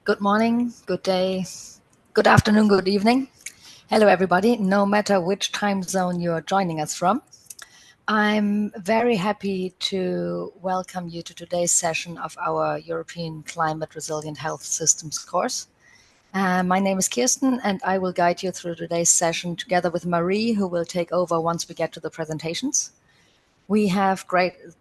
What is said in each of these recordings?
Good morning, good day, good afternoon, good evening. Hello, everybody, no matter which time zone you're joining us from. I'm very happy to welcome you to today's session of our European Climate Resilient Health Systems course. My name is Kirsten, and I will guide you through today's session together with Marie, who will take over once we get to the presentations. We have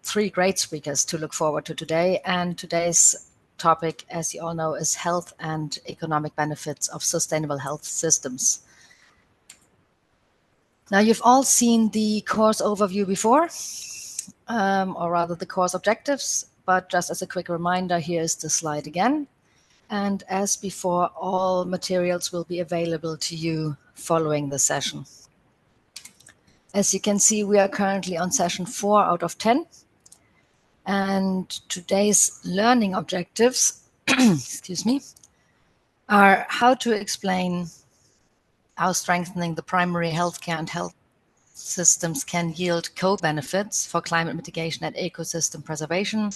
three great speakers to look forward to today, and today's topic, as you all know, is health and economic benefits of sustainable health systems. Now, you've all seen the course overview before, or rather the course objectives, but just as a quick reminder, here is the slide again. And as before, all materials will be available to you following the session. As you can see, we are currently on session 4 out of 10. And today's learning objectives, excuse me, are how to explain how strengthening the primary healthcare and health systems can yield co-benefits for climate mitigation and ecosystem preservation,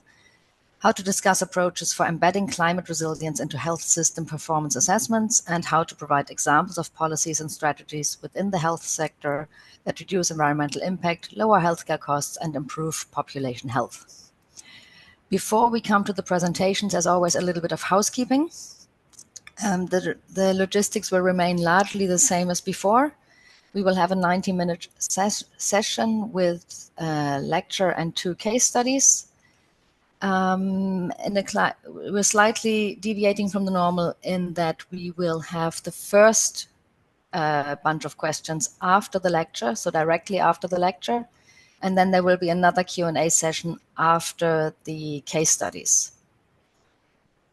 how to discuss approaches for embedding climate resilience into health system performance assessments, and how to provide examples of policies and strategies within the health sector that reduce environmental impact, lower healthcare costs, and improve population health. Before we come to the presentations, as always, a little bit of housekeeping. The logistics will remain largely the same as before. We will have a 90-minute session with lecture and 2 case studies. We're slightly deviating from the normal in that we will have the first bunch of questions after the lecture, so directly after the lecture. And then there will be another Q&A session after the case studies.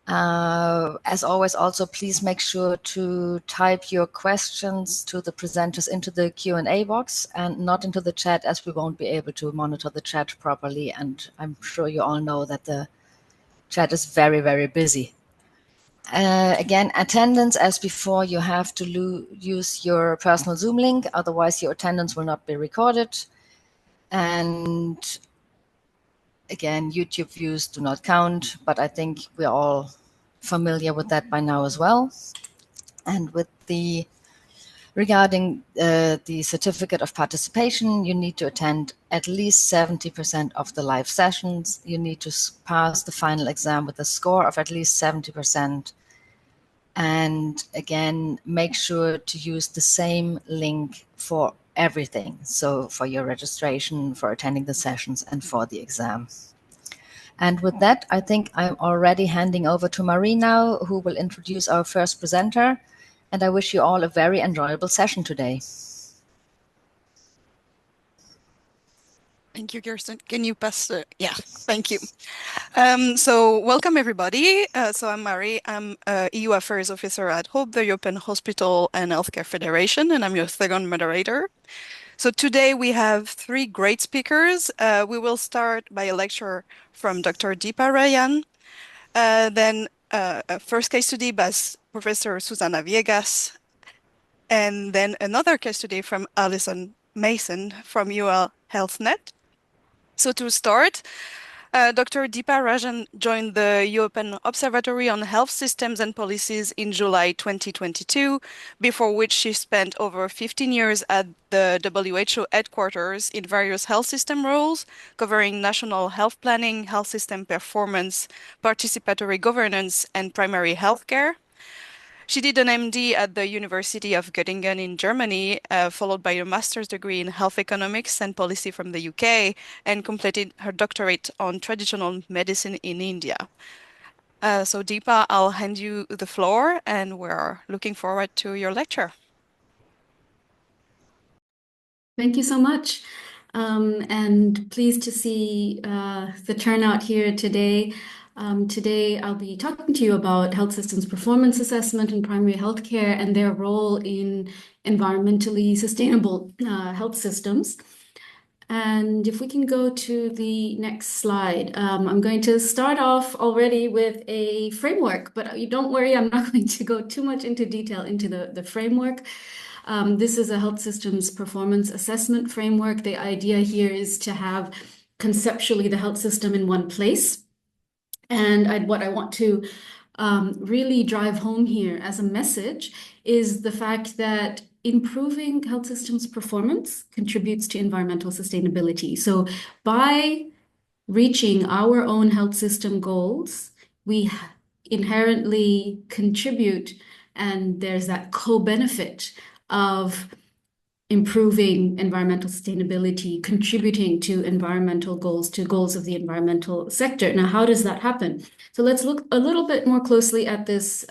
As always, also, please make sure to type your questions to the presenters into the Q&A box and not into the chat, as we won't be able to monitor the chat properly. And I'm sure you all know that the chat is very, very busy. Again, attendance, as before, you have to use your personal Zoom link, otherwise your attendance will not be recorded. And again, YouTube views do not count, but I think we're all familiar with that by now as well. And regarding the certificate of participation, you need to attend at least 70% of the live sessions. You need to pass the final exam with a score of at least 70%. And again, make sure to use the same link for everything. So for your registration, for attending the sessions, and for the exam. And with that, I think I'm already handing over to Marie now, who will introduce our first presenter. And I wish you all a very enjoyable session today. Thank you, Kirsten. Can you pass? Yeah, thank you. So welcome, everybody. So I'm Marie. I'm EU Affairs Officer at HOPE, the European Hospital and Healthcare Federation, and I'm your second moderator. So today we have 3 great speakers. We will start by a lecture from Dr. Dheepa Rajan, then a first case study by Professor Susana Viegas, and then another case study from Alison Maassen from EuroHealthNet. So to start, Dr. Dheepa Rajan joined the European Observatory on Health Systems and Policies in July 2022, before which she spent over 15 years at the WHO headquarters in various health system roles, covering national health planning, health system performance, participatory governance, and primary health care. She did an MD at the University of Göttingen in Germany, followed by a master's degree in health economics and policy from the UK, and completed her doctorate on traditional medicine in India. So Dheepa, I'll hand you the floor, and we're looking forward to your lecture. Thank you so much. And pleased to see the turnout here today. Today, I'll be talking to you about health systems performance assessment in primary healthcare and their role in environmentally sustainable health systems. And if we can go to the next slide, I'm going to start off already with a framework, but don't worry, I'm not going to go too much into detail into the framework. This is a health systems performance assessment framework. The idea here is to have conceptually the health system in one place. And what I want to really drive home here as a message is the fact that improving health systems performance contributes to environmental sustainability. So by reaching our own health system goals, we inherently contribute, and there's that co-benefit of improving environmental sustainability, contributing to environmental goals, to goals of the environmental sector. Now, how does that happen? So let's look a little bit more closely at this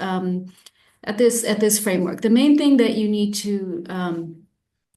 framework. The main thing that you need to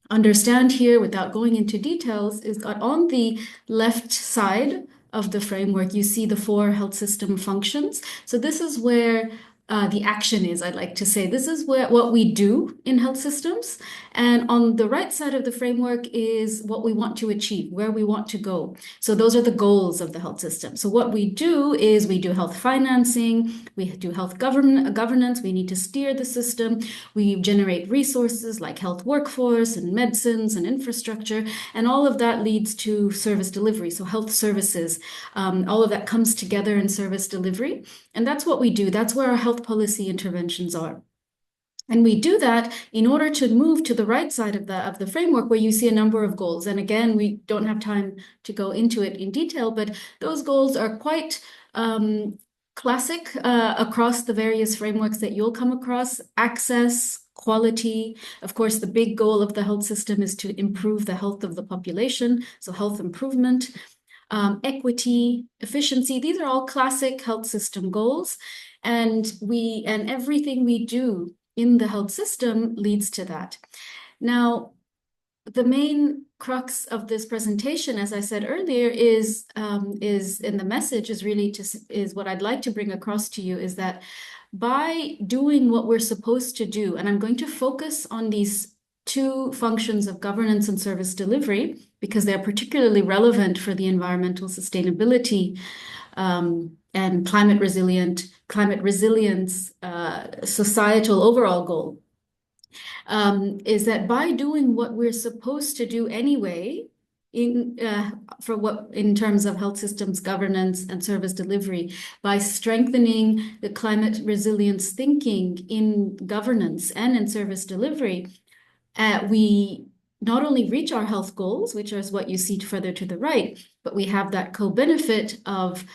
understand here without going into details is that on the left side of the framework, you see the 4 health system functions. So this is where the action is, I'd like to say. This is what we do in health systems. And on the right side of the framework is what we want to achieve, where we want to go. So those are the goals of the health system. So what we do is we do health financing, we do health governance, we need to steer the system, we generate resources like health workforce and medicines and infrastructure, and all of that leads to service delivery. So health services, all of that comes together in service delivery. And that's what we do. That's where our health policy interventions are. And we do that in order to move to the right side of the framework where you see a number of goals. And again, we don't have time to go into it in detail, but those goals are quite classic across the various frameworks that you'll come across. Access, quality. Of course, the big goal of the health system is to improve the health of the population, so health improvement. Equity, efficiency, these are all classic health system goals. And everything we do in the health system leads to that. Now, the main crux of this presentation, as I said earlier, is in the message is what I'd like to bring across to you is that by doing what we're supposed to do, and I'm going to focus on these 2 functions of governance and service delivery, because they're particularly relevant for the environmental sustainability and climate resilience societal overall goal, is that by doing what we're supposed to do anyway, in terms of health systems governance and service delivery, by strengthening the climate resilience thinking in governance and in service delivery, we not only reach our health goals, which is what you see further to the right, but we have that co-benefit of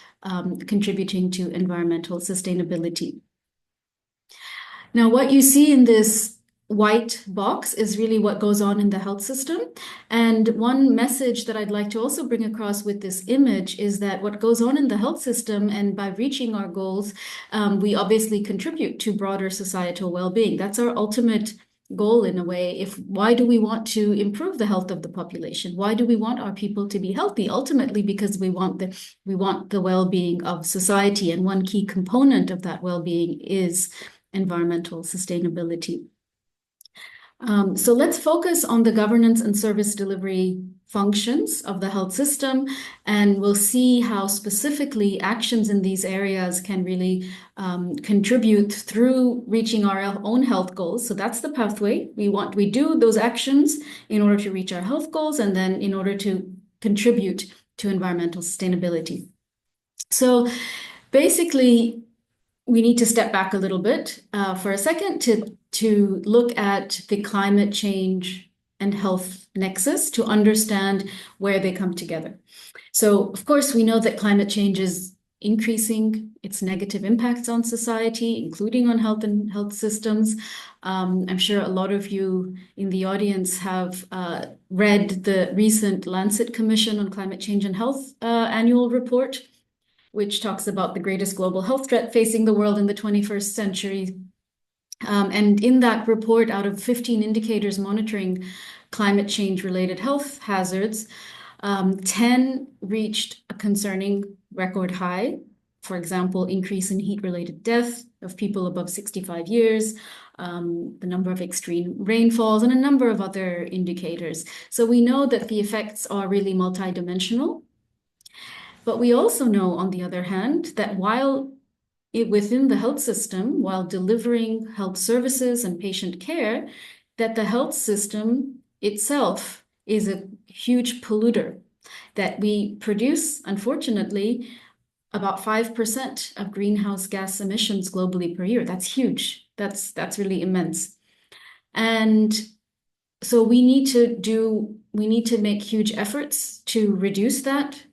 contributing to environmental sustainability. Now, what you see in this white box is really what goes on in the health system. And one message that I'd like to also bring across with this image is that what goes on in the health system, and by reaching our goals, we obviously contribute to broader societal well-being. That's our ultimate goal in a way. Why do we want to improve the health of the population? Why do we want our people to be healthy? Ultimately, because we want the well-being of society, and one key component of that well-being is environmental sustainability. So let's focus on the governance and service delivery functions of the health system, and we'll see how specifically actions in these areas can really contribute through reaching our own health goals. So that's the pathway. We do those actions in order to reach our health goals, and then in order to contribute to environmental sustainability. So basically, we need to step back a little bit for a second to look at the climate change and health nexus to understand where they come together. So, of course, we know that climate change is increasing its negative impacts on society, including on health and health systems. I'm sure a lot of you in the audience have read the recent Lancet Commission on Climate Change and Health annual report, which talks about the greatest global health threat facing the world in the 21st century. And in that report, out of 15 indicators monitoring climate change-related health hazards, 10 reached a concerning record high. For example, increase in heat-related death of people above 65 years, the number of extreme rainfalls, and a number of other indicators. So we know that the effects are really multidimensional. But we also know, on the other hand, that within the health system, while delivering health services and patient care, that the health system itself is a huge polluter, that we produce, unfortunately, about 5% of greenhouse gas emissions globally per year. That's huge. That's really immense. And so we need to make huge efforts to reduce that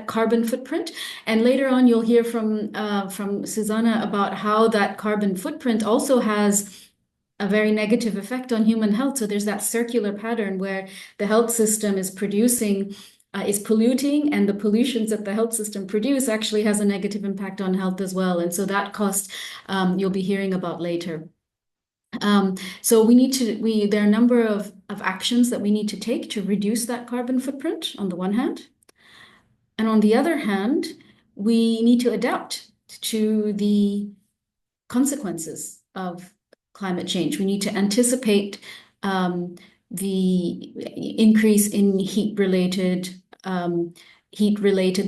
carbon footprint. And later on, you'll hear from Susana about how that carbon footprint also has a very negative effect on human health. So there's that circular pattern where the health system is polluting, and the pollutions that the health system produce actually has a negative impact on health as well. And so that cost you'll be hearing about later. So there are a number of actions that we need to take to reduce that carbon footprint on the one hand. And on the other hand, we need to adapt to the consequences of climate change. We need to anticipate the increase in heat-related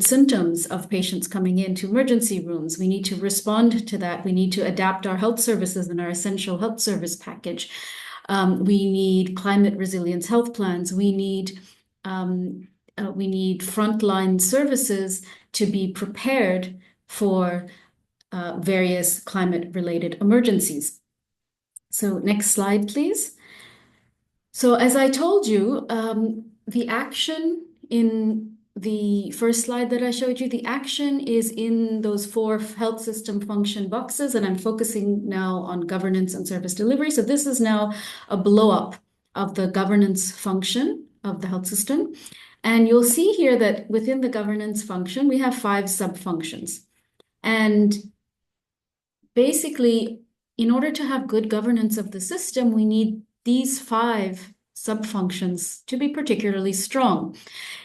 symptoms of patients coming into emergency rooms. We need to respond to that. We need to adapt our health services and our essential health service package. We need climate resilience health plans. We need frontline services to be prepared for various climate-related emergencies. So next slide, please. So as I told you, the action in the first slide that I showed you, the action is in those 4 health system function boxes, and I'm focusing now on governance and service delivery. So this is now a blow-up of the governance function of the health system. And you'll see here that within the governance function, we have 5 sub-functions. And basically, in order to have good governance of the system, we need these 5 sub-functions to be particularly strong.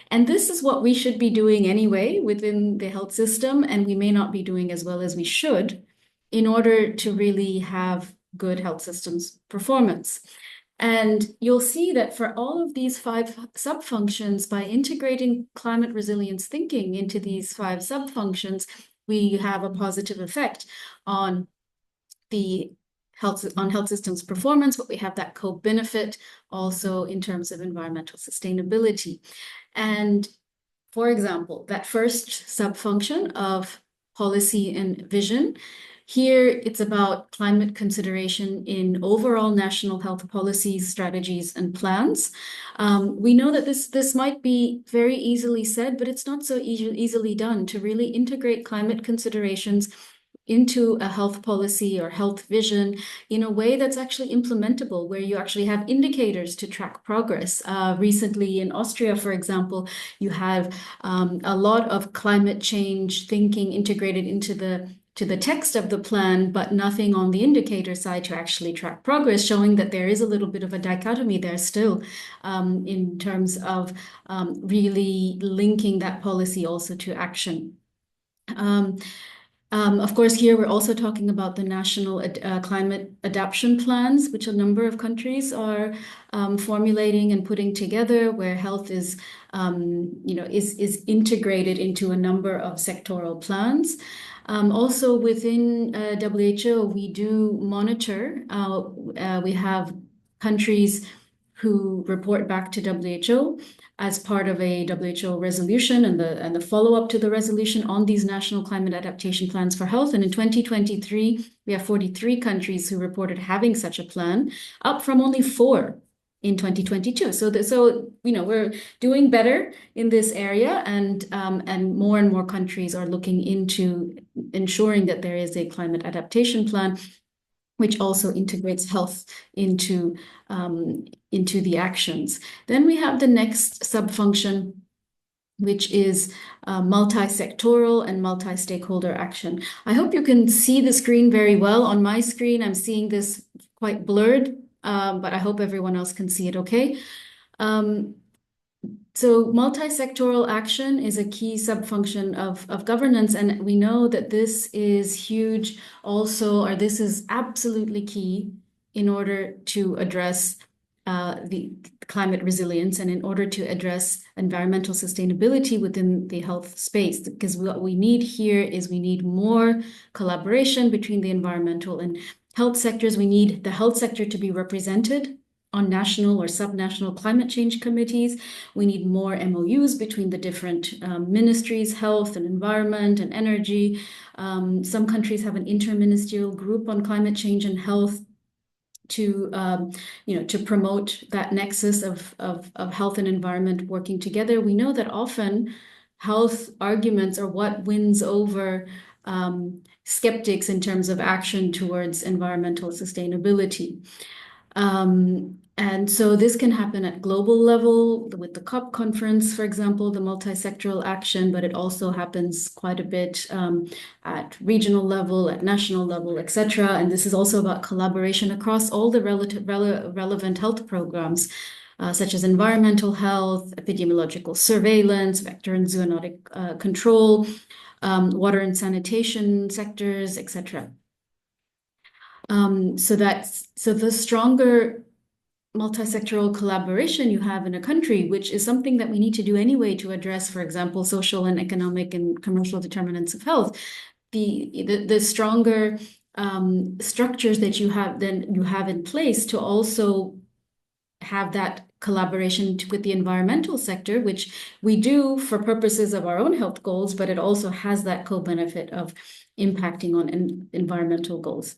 And this is what we should be doing anyway within the health system, and we may not be doing as well as we should in order to really have good health systems performance. And you'll see that for all of these 5 sub-functions, by integrating climate resilience thinking into these 5 sub-functions, we have a positive effect on health systems performance, but we have that co-benefit also in terms of environmental sustainability. And for example, that first sub-function of policy and vision, here it's about climate consideration in overall national health policies, strategies, and plans. We know that this might be very easily said, but it's not so easily done to really integrate climate considerations into a health policy or health vision in a way that's actually implementable, where you actually have indicators to track progress. Recently in Austria, for example, you have a lot of climate change thinking integrated into the text of the plan, but nothing on the indicator side to actually track progress, showing that there is a little bit of a dichotomy there still in terms of really linking that policy also to action. Of course, here we're also talking about the national climate adaptation plans, which a number of countries are formulating and putting together, where health is integrated into a number of sectoral plans. Also within WHO, we do monitor. We have countries who report back to WHO as part of a WHO resolution and the follow-up to the resolution on these national climate adaptation plans for health. And in 2023, we have 43 countries who reported having such a plan, up from only 4 in 2022. So we're doing better in this area, and more countries are looking into ensuring that there is a climate adaptation plan, which also integrates health into the actions. Then we have the next subfunction, which is multi-sectoral and multi-stakeholder action. I hope you can see the screen very well. On my screen, I'm seeing this quite blurred, but I hope everyone else can see it okay. So multi-sectoral action is a key subfunction of governance, and we know that this is huge also, or this is absolutely key in order to address the climate resilience and in order to address environmental sustainability within the health space. Because what we need here is we need more collaboration between the environmental and health sectors. We need the health sector to be represented on national or subnational climate change committees. We need more MOUs between the different ministries, health and environment and energy. Some countries have an interministerial group on climate change and health to promote that nexus of health and environment working together. We know that often health arguments are what wins over skeptics in terms of action towards environmental sustainability. And so this can happen at global level with the COP conference, for example, the multi-sectoral action, but it also happens quite a bit at regional level, at national level, etc. And this is also about collaboration across all the relevant health programs, such as environmental health, epidemiological surveillance, vector and zoonotic control, water and sanitation sectors, etc. So the stronger multi-sectoral collaboration you have in a country, which is something that we need to do anyway to address, for example, social and economic and commercial determinants of health, the stronger structures that you have in place to also have that collaboration with the environmental sector, which we do for purposes of our own health goals, but it also has that co-benefit of impacting on environmental goals.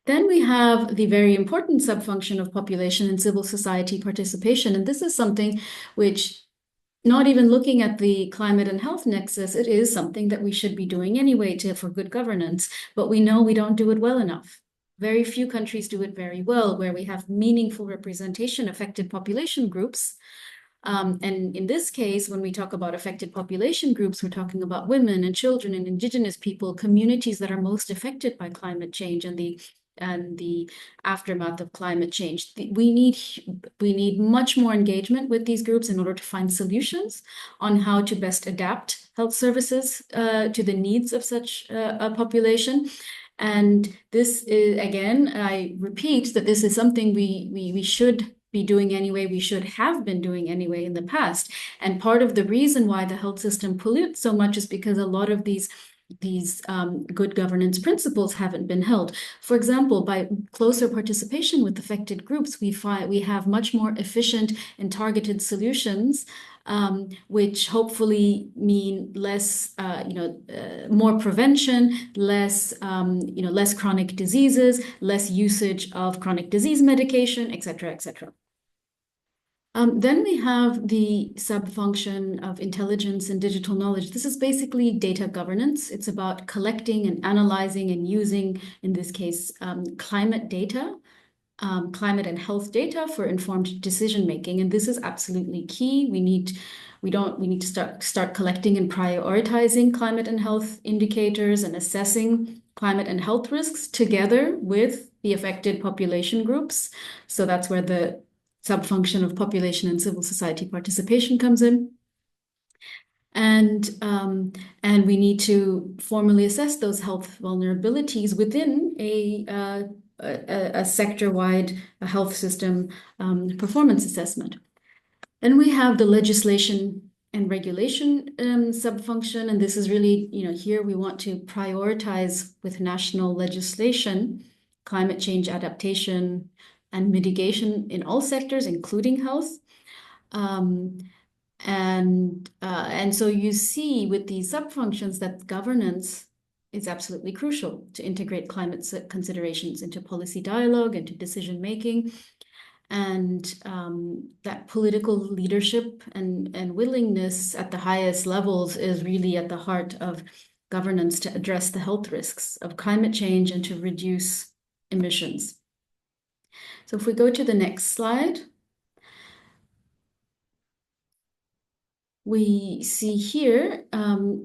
Then we have the very important subfunction of population and civil society participation. And this is something which, not even looking at the climate and health nexus, it is something that we should be doing anyway for good governance. But we know we don't do it well enough. Very few countries do it very well, where we have meaningful representation, affected population groups. And in this case, when we talk about affected population groups, we're talking about women and children and indigenous people, communities that are most affected by climate change and the aftermath of climate change. We need much more engagement with these groups in order to find solutions on how to best adapt health services to the needs of such a population. And this is, again, I repeat that this is something we should be doing anyway, we should have been doing anyway in the past. And part of the reason why the health system pollutes so much is because a lot of these good governance principles haven't been held. For example, by closer participation with affected groups, we have much more efficient and targeted solutions, which hopefully mean less, more prevention, less chronic diseases, less usage of chronic disease medication, etc., etc. Then we have the subfunction of intelligence and digital knowledge. This is basically data governance. It's about collecting and analyzing and using, in this case, climate data, climate and health data for informed decision making. And this is absolutely key. We need to start collecting and prioritizing climate and health indicators and assessing climate and health risks together with the affected population groups. So that's where the subfunction of population and civil society participation comes in. And we need to formally assess those health vulnerabilities within a sector-wide health system performance assessment. Then we have the legislation and regulation subfunction, and this is really, here we want to prioritize with national legislation climate change adaptation and mitigation in all sectors, including health. And so you see with these subfunctions that governance is absolutely crucial to integrate climate considerations into policy dialogue, into decision making, and that political leadership and willingness at the highest levels is really at the heart of governance to address the health risks of climate change and to reduce emissions. So if we go to the next slide, we see here,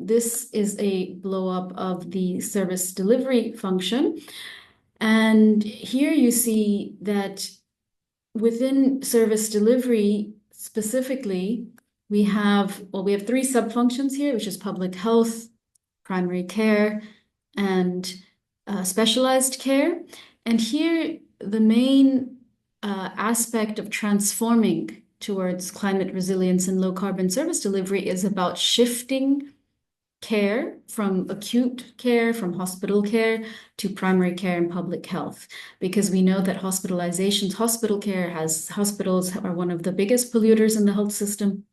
this is a blow up of the service delivery function. And here you see that within service delivery specifically, we have three subfunctions here, which is public health, primary care, and specialized care. And here, the main aspect of transforming towards climate resilience and low carbon service delivery is about shifting care, from acute care, from hospital care to primary care and public health, because we know that hospitalizations, hospitals are one of the biggest polluters in the health system.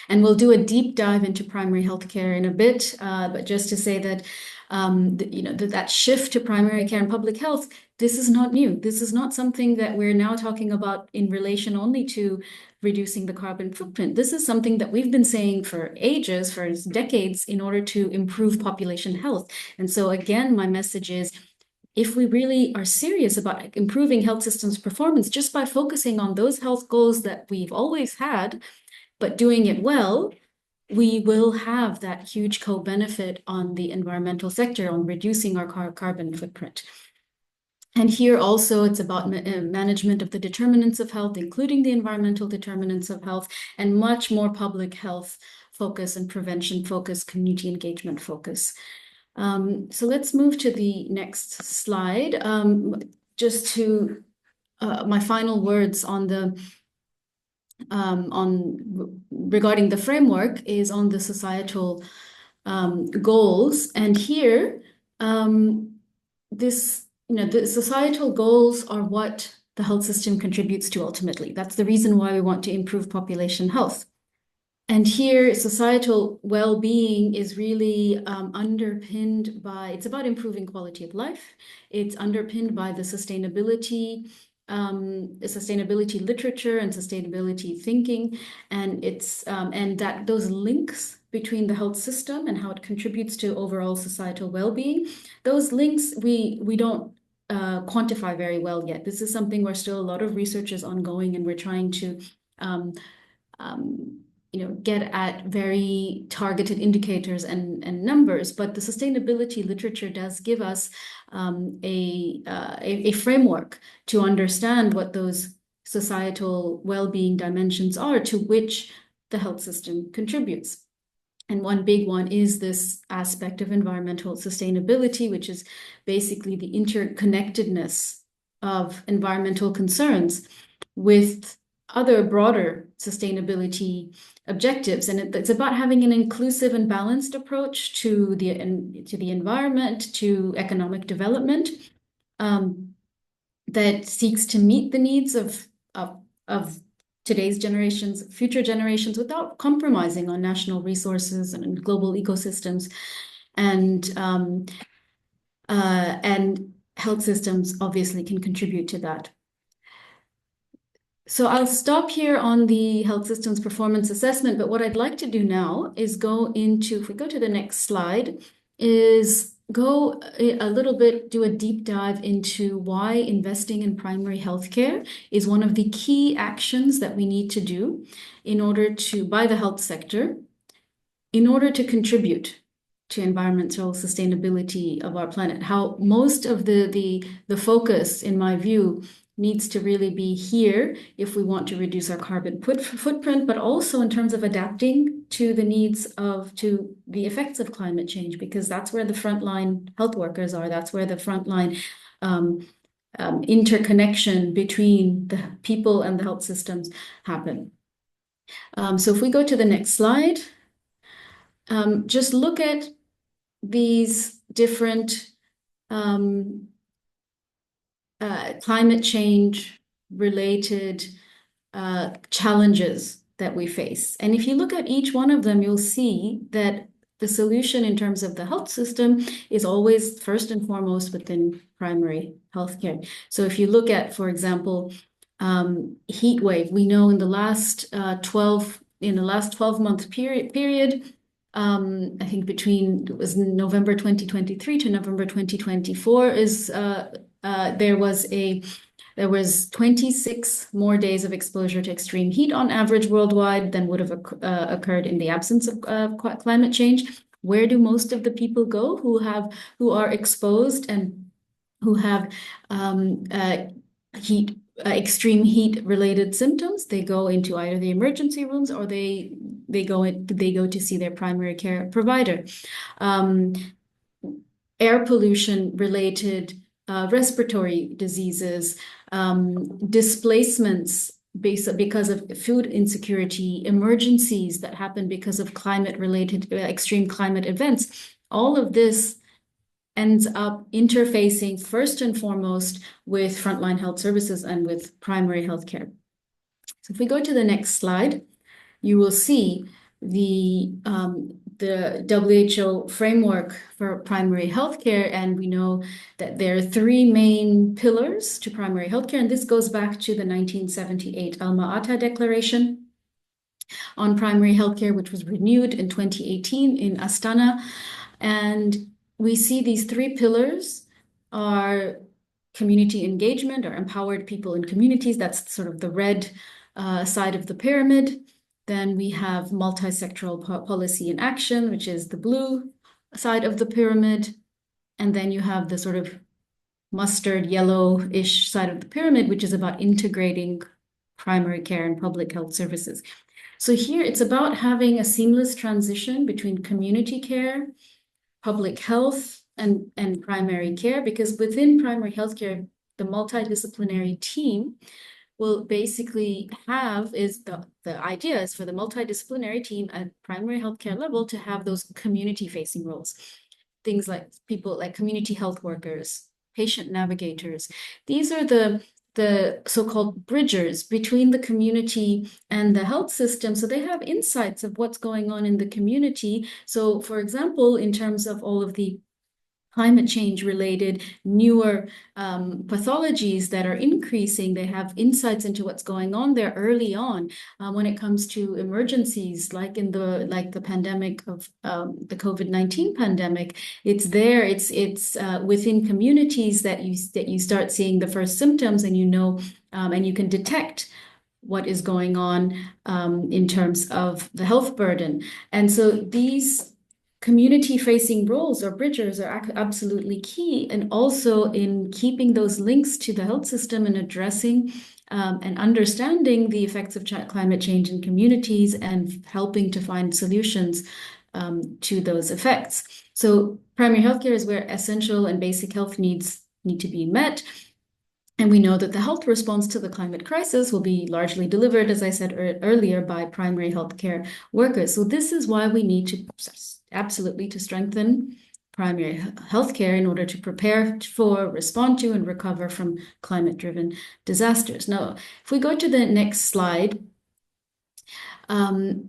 And we'll do a deep dive into primary healthcare in a bit, but just to say that that shift to primary care and public health, this is not new. This is not something that we're now talking about in relation only to reducing the carbon footprint. This is something that we've been saying for ages, for decades, in order to improve population health. And so again, my message is, if we really are serious about improving health systems performance, just by focusing on those health goals that we've always had, but doing it well, we will have that huge co-benefit on the environmental sector, on reducing our carbon footprint. And here also, it's about management of the determinants of health, including the environmental determinants of health, and much more public health focus and prevention focus, community engagement focus. So let's move to the next slide. Just to my final words regarding the framework is on the societal goals. And here, the societal goals are what the health system contributes to ultimately. That's the reason why we want to improve population health. And here, societal well-being is really underpinned by, it's about improving quality of life. It's underpinned by the sustainability literature and sustainability thinking, and that those links between the health system and how it contributes to overall societal well-being, those links we don't quantify very well yet. This is something where still a lot of research is ongoing, and we're trying to get at very targeted indicators and numbers, but the sustainability literature does give us a framework to understand what those societal well-being dimensions are to which the health system contributes. And one big one is this aspect of environmental sustainability, which is basically the interconnectedness of environmental concerns with other broader sustainability objectives. And it's about having an inclusive and balanced approach to the environment, to economic development, that seeks to meet the needs of today's generations, future generations, without compromising on national resources and global ecosystems. And health systems obviously can contribute to that. So I'll stop here on the health systems performance assessment, but what I'd like to do now is go into, if we go to the next slide, is go a little bit, do a deep dive into why investing in primary healthcare is one of the key actions that we need to do in order to, by the health sector, in order to contribute to environmental sustainability of our planet. How most of the focus, in my view, needs to really be here if we want to reduce our carbon footprint, but also in terms of adapting to the needs to the effects of climate change, because that's where the frontline health workers are. That's where the frontline interconnection between the people and the health systems happen. So if we go to the next slide, just look at these different climate change related challenges that we face. And if you look at each one of them, you'll see that the solution in terms of the health system is always first and foremost within primary healthcare. So if you look at, for example, heat wave, we know in the last 12-month period, I think it was November 2023 to November 2024 there was 26 more days of exposure to extreme heat on average worldwide than would have occurred in the absence of climate change. Where do most of the people go who are exposed and who have extreme heat related symptoms? They go into either the emergency rooms or they go to see their primary care provider. Air pollution related respiratory diseases, displacements because of food insecurity, emergencies that happen because of climate-related extreme climate events. All of this ends up interfacing first and foremost with frontline health services and with primary healthcare. So if we go to the next slide, you will see the WHO framework for primary healthcare, and we know that there are three main pillars to primary healthcare, and this goes back to the 1978 Alma-Ata Declaration on primary healthcare, which was renewed in 2018 in Astana. And we see these three pillars are community engagement, or empowered people in communities. That's sort of the red side of the pyramid. Then we have multi-sectoral policy and action, which is the blue side of the pyramid. And then you have the sort of mustard yellow-ish side of the pyramid, which is about integrating primary care and public health services. So here it's about having a seamless transition between community care, public health, and primary care, because within primary healthcare, the multidisciplinary team will basically have the idea is for the multidisciplinary team at primary healthcare level to have those community-facing roles. Things like people like community health workers, patient navigators. These are the so-called bridgers between the community and the health system. So they have insights of what's going on in the community. So for example, in terms of all of the climate change related newer pathologies that are increasing, they have insights into what's going on there early on. When it comes to emergencies, like the pandemic of the COVID-19 pandemic, it's there. It's within communities that you start seeing the first symptoms, and and you can detect what is going on in terms of the health burden. And so these community-facing roles or bridgers are absolutely key, and also in keeping those links to the health system and addressing and understanding the effects of climate change in communities and helping to find solutions to those effects. So primary healthcare is where essential and basic health needs need to be met. And we know that the health response to the climate crisis will be largely delivered, as I said earlier, by primary healthcare workers. So this is why we need to absolutely to strengthen primary healthcare in order to prepare for, respond to, and recover from climate-driven disasters. Now, if we go to the next slide, I'd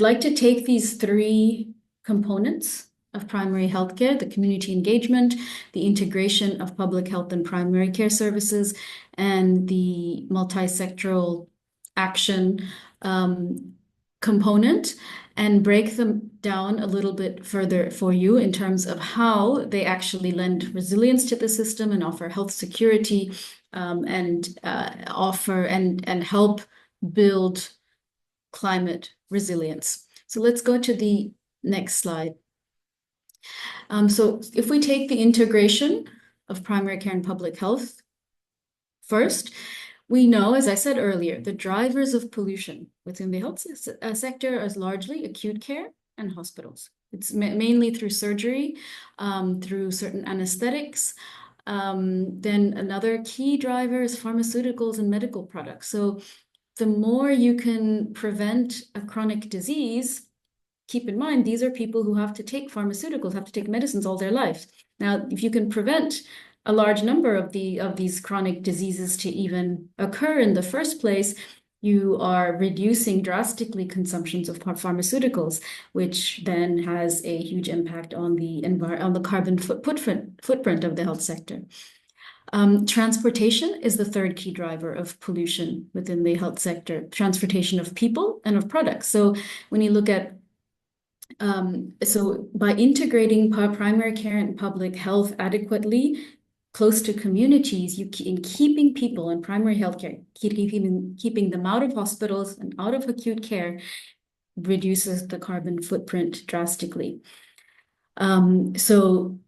like to take these three components of primary healthcare: the community engagement, the integration of public health and primary care services, and the multi-sectoral action component, and break them down a little bit further for you in terms of how they actually lend resilience to the system and offer health security, and offer and help build climate resilience. So let's go to the next slide. So if we take the integration of primary care and public health first, we know, as I said earlier, the drivers of pollution within the health sector are largely acute care and hospitals. It's mainly through surgery, through certain anesthetics. Then another key driver is pharmaceuticals and medical products. So the more you can prevent a chronic disease, keep in mind, these are people who have to take pharmaceuticals, have to take medicines all their lives. Now, if you can prevent a large number of these chronic diseases to even occur in the first place, you are reducing drastically consumptions of pharmaceuticals, which then has a huge impact on the carbon footprint of the health sector. Transportation is the third key driver of pollution within the health sector: transportation of people and of products. So when you look at so by integrating primary care and public health adequately close to communities, in keeping people in primary healthcare, keeping them out of hospitals and out of acute care, reduces the carbon footprint drastically. So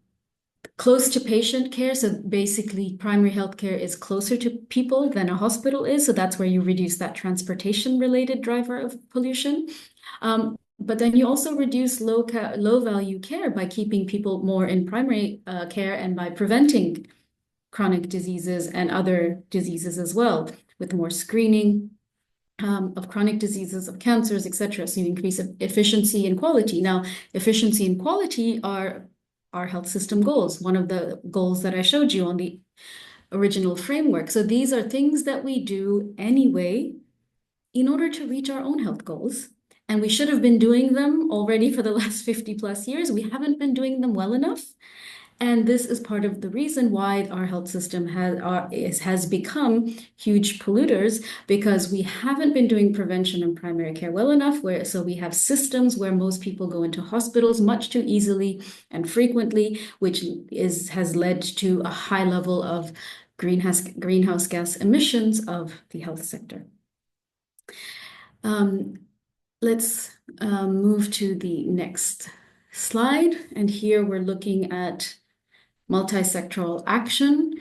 close to patient care, so basically primary healthcare is closer to people than a hospital is, so that's where you reduce that transportation-related driver of pollution. But then you also reduce low value care by keeping people more in primary care and by preventing chronic diseases and other diseases as well, with more screening of chronic diseases, of cancers, etc. So you increase efficiency and quality. Now, efficiency and quality are our health system goals, one of the goals that I showed you on the original framework. So these are things that we do anyway in order to reach our own health goals. And we should have been doing them already for the last 50 plus years. We haven't been doing them well enough. And this is part of the reason why our health system has become huge polluters, because we haven't been doing prevention and primary care well enough. So we have systems where most people go into hospitals much too easily and frequently, which has led to a high level of greenhouse gas emissions of the health sector. Let's move to the next slide. And here we're looking at multi-sectoral action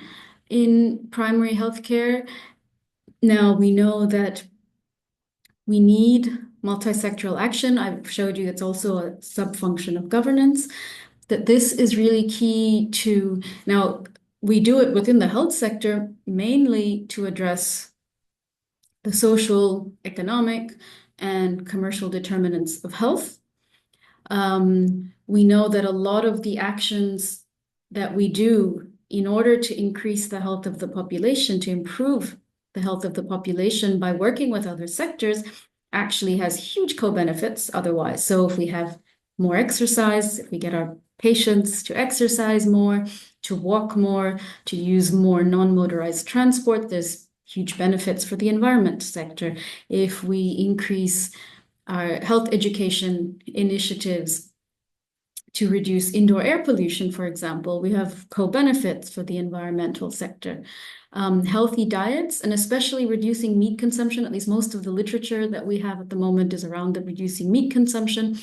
in primary healthcare. Now, we know that we need multi-sectoral action. I've showed you it's also a sub-function of governance, that this is really key to, now, we do it within the health sector mainly to address the social, economic, and commercial determinants of health. We know that a lot of the actions that we do in order to increase the health of the population, to improve the health of the population by working with other sectors, actually has huge co-benefits otherwise. So if we have more exercise, if we get our patients to exercise more, to walk more, to use more non-motorized transport, there's huge benefits for the environment sector. If we increase our health education initiatives to reduce indoor air pollution, for example, we have co-benefits for the environmental sector. Healthy diets, and especially reducing meat consumption, at least most of the literature that we have at the moment is around the reducing meat consumption,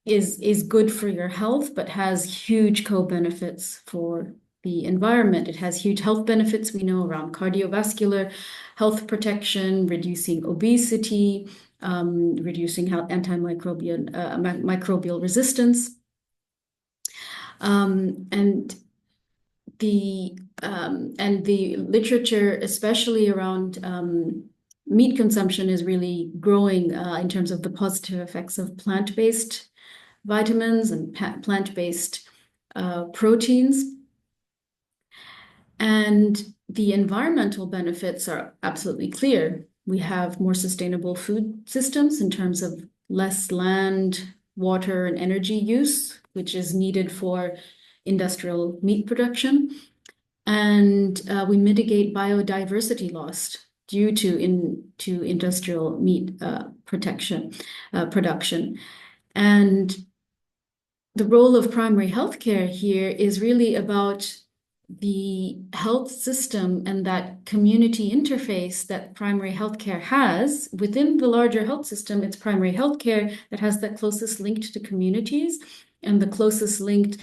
is good for your health, but has huge co-benefits for the environment. It has huge health benefits, we know, around cardiovascular health protection, reducing obesity, reducing microbial resistance. And the literature, especially around meat consumption, is really growing in terms of the positive effects of plant-based vitamins and plant-based proteins. And the environmental benefits are absolutely clear. We have more sustainable food systems in terms of less land, water, and energy use, which is needed for industrial meat production. And we mitigate biodiversity loss due to industrial meat production. And the role of primary healthcare here is really about the health system and that community interface that primary healthcare has. Within the larger health system, it's primary healthcare that has the closest link to communities and the closest link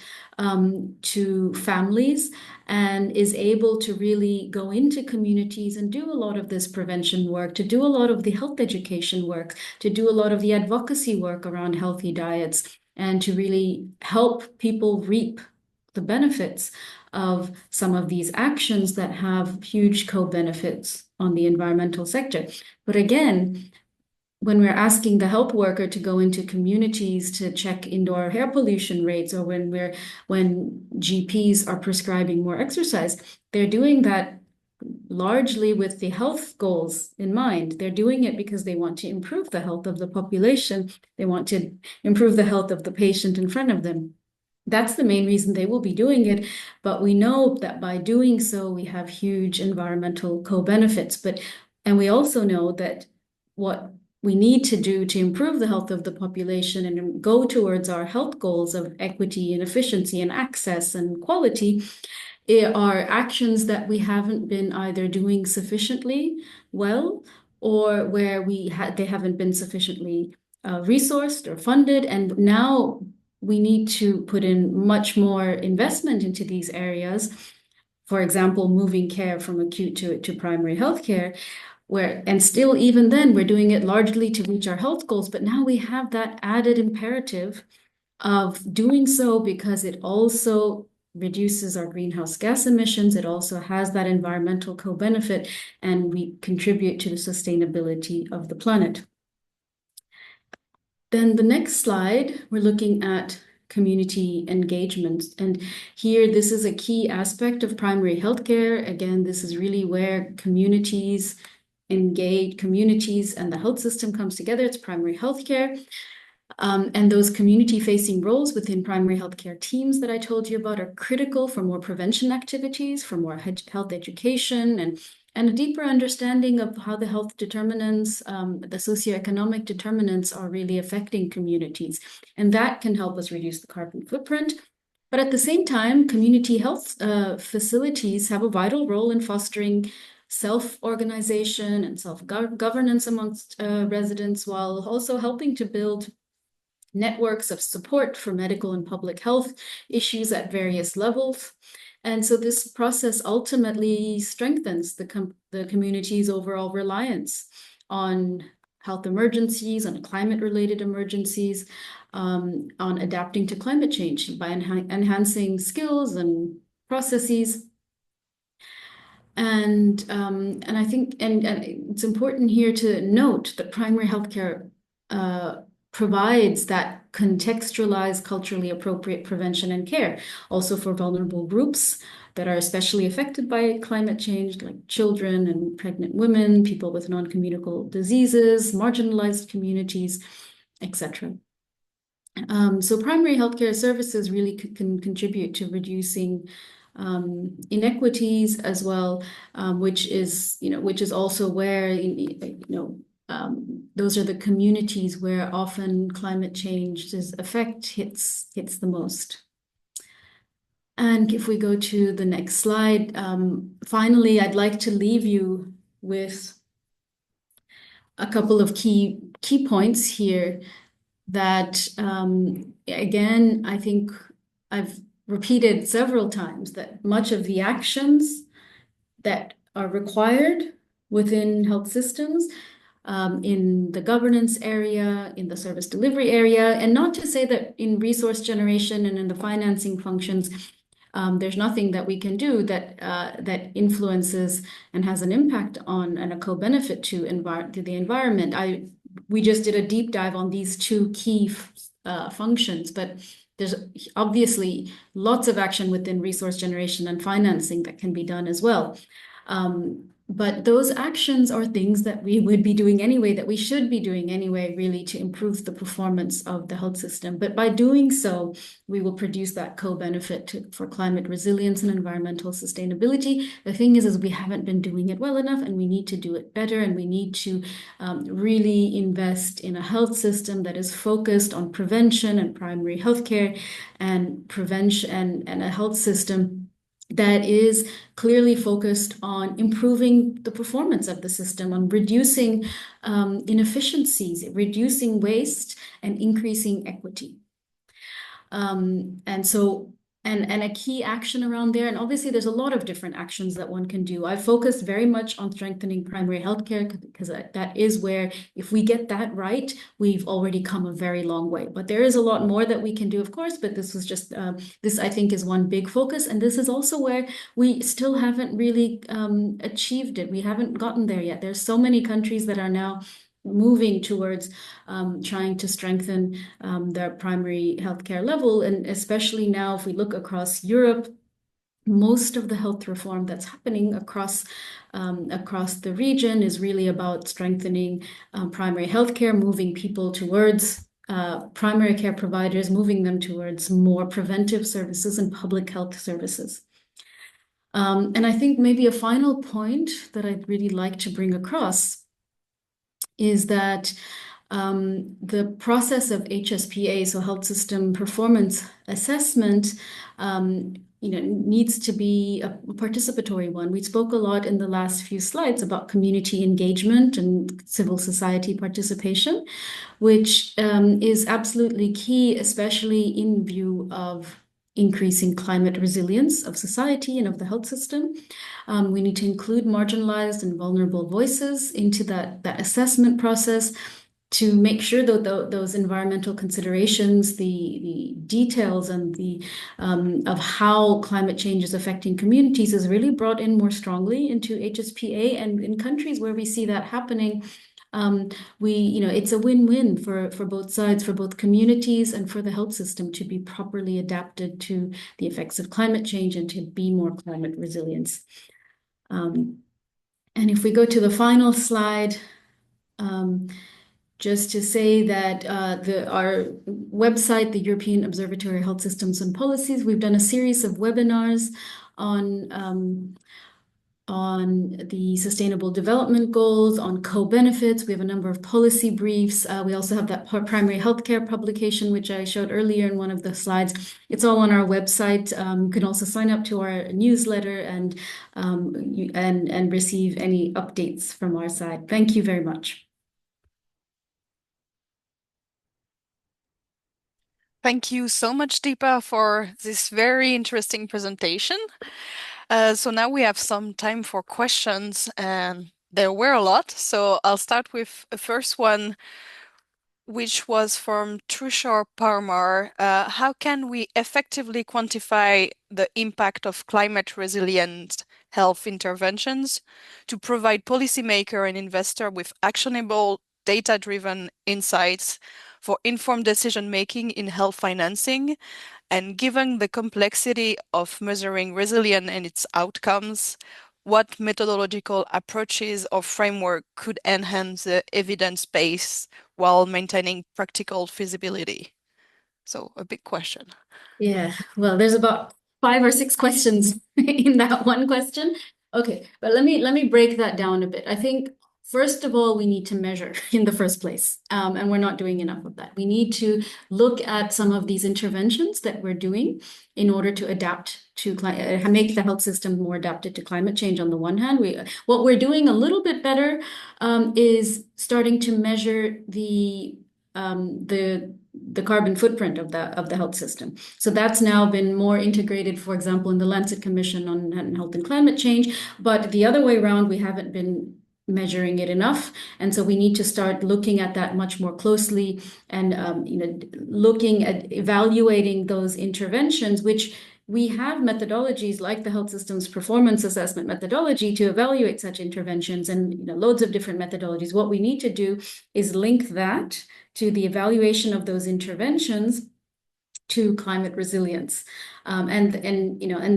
to families, and is able to really go into communities and do a lot of this prevention work, to do a lot of the health education work, to do a lot of the advocacy work around healthy diets, and to really help people reap the benefits of some of these actions that have huge co-benefits on the environmental sector. But again, when we're asking the health worker to go into communities to check indoor air pollution rates, or when GPs are prescribing more exercise, they're doing that largely with the health goals in mind. They're doing it because they want to improve the health of the population. They want to improve the health of the patient in front of them. That's the main reason they will be doing it. But we know that by doing so, we have huge environmental co-benefits. And we also know that what we need to do to improve the health of the population and go towards our health goals of equity and efficiency and access and quality are actions that we haven't been either doing sufficiently well, or where they haven't been sufficiently resourced or funded. And now we need to put in much more investment into these areas. For example, moving care from acute to primary health care, and still, even then, we're doing it largely to reach our health goals. But now we have that added imperative of doing so because it also reduces our greenhouse gas emissions. It also has that environmental co-benefit, and we contribute to the sustainability of the planet. Then the next slide, we're looking at community engagement. And here, this is a key aspect of primary healthcare. Again, this is really where communities engage, communities and the health system comes together. It's primary healthcare. And those community-facing roles within primary healthcare teams that I told you about are critical for more prevention activities, for more health education, and a deeper understanding of how the health determinants, the socioeconomic determinants are really affecting communities. And that can help us reduce the carbon footprint. But at the same time, community health facilities have a vital role in fostering self-organization and self-governance amongst residents, while also helping to build networks of support for medical and public health issues at various levels. And so this process ultimately strengthens the community's overall reliance on health emergencies, on climate-related emergencies, on adapting to climate change by enhancing skills and processes. And I think, and it's important here to note that primary healthcare provides that contextualized, culturally appropriate prevention and care, also for vulnerable groups that are especially affected by climate change, like children and pregnant women, people with non-communicable diseases, marginalized communities, etc. So primary healthcare services really can contribute to reducing inequities as well, which is also where those are the communities where often climate change's effect hits the most. And if we go to the next slide, finally, I'd like to leave you with a couple of key points here that, again, I think I've repeated several times that much of the actions that are required within health systems, in the governance area, in the service delivery area, and not to say that in resource generation and in the financing functions, there's nothing that we can do that influences and has an impact on and a co-benefit to the environment. We just did a deep dive on these two key functions, but there's obviously lots of action within resource generation and financing that can be done as well. But those actions are things that we would be doing anyway, that we should be doing anyway, really, to improve the performance of the health system. But by doing so, we will produce that co-benefit for climate resilience and environmental sustainability. The thing is we haven't been doing it well enough, and we need to do it better, and we need to really invest in a health system that is focused on prevention and primary healthcare and prevention, and a health system that is clearly focused on improving the performance of the system, on reducing inefficiencies, reducing waste, and increasing equity. And a key action around there, and obviously there's a lot of different actions that one can do. I focused very much on strengthening primary healthcare because that is where, if we get that right, we've already come a very long way. But there is a lot more that we can do, of course, but this was just, this I think is one big focus. And this is also where we still haven't really achieved it. We haven't gotten there yet. There's so many countries that are now moving towards trying to strengthen their primary healthcare level. And especially now, if we look across Europe, most of the health reform that's happening across the region is really about strengthening primary healthcare, moving people towards primary care providers, moving them towards more preventive services and public health services. And I think maybe a final point that I'd really like to bring across is that the process of HSPA, so health system performance assessment, needs to be a participatory one. We spoke a lot in the last few slides about community engagement and civil society participation, which is absolutely key, especially in view of increasing climate resilience of society and of the health system. We need to include marginalized and vulnerable voices into that assessment process. to make sure that those environmental considerations, the details and the of how climate change is affecting communities is really brought in more strongly into HSPA. And in countries where we see that happening, it's a win-win for both sides, for both communities and for the health system to be properly adapted to the effects of climate change and to be more climate resilient. And if we go to the final slide, just to say that our website, the European Observatory Health Systems and Policies, we've done a series of webinars on the Sustainable Development Goals, on co-benefits. We have a number of policy briefs. We also have that primary healthcare publication, which I showed earlier in one of the slides. It's all on our website. You can also sign up to our newsletter and receive any updates from our side. Thank you very much. Thank you so much, Dheepa, for this very interesting presentation. So now we have some time for questions, and there were a lot. So I'll start with the first one, which was from Trushar Parmar. How can we effectively quantify the impact of climate resilient health interventions to provide policymaker and investor with actionable data-driven insights for informed decision-making in health financing? And given the complexity of measuring resilience and its outcomes, what methodological approaches or framework could enhance the evidence base while maintaining practical feasibility? So a big question. Yeah, well, there's about 5 or 6 questions in that one question. Okay, but let me break that down a bit. I think first of all, we need to measure in the first place, and we're not doing enough of that. We need to look at some of these interventions that we're doing in order to adapt to make the health system more adapted to climate change. On the one hand, what we're doing a little bit better is starting to measure the carbon footprint of the health system. So that's now been more integrated, for example, in the Lancet Commission on Health and Climate Change. But the other way around, we haven't been measuring it enough, and so we need to start looking at that much more closely and looking at evaluating those interventions, which we have methodologies like the health systems performance assessment methodology to evaluate such interventions, and loads of different methodologies. What we need to do is link that to the evaluation of those interventions to climate resilience, and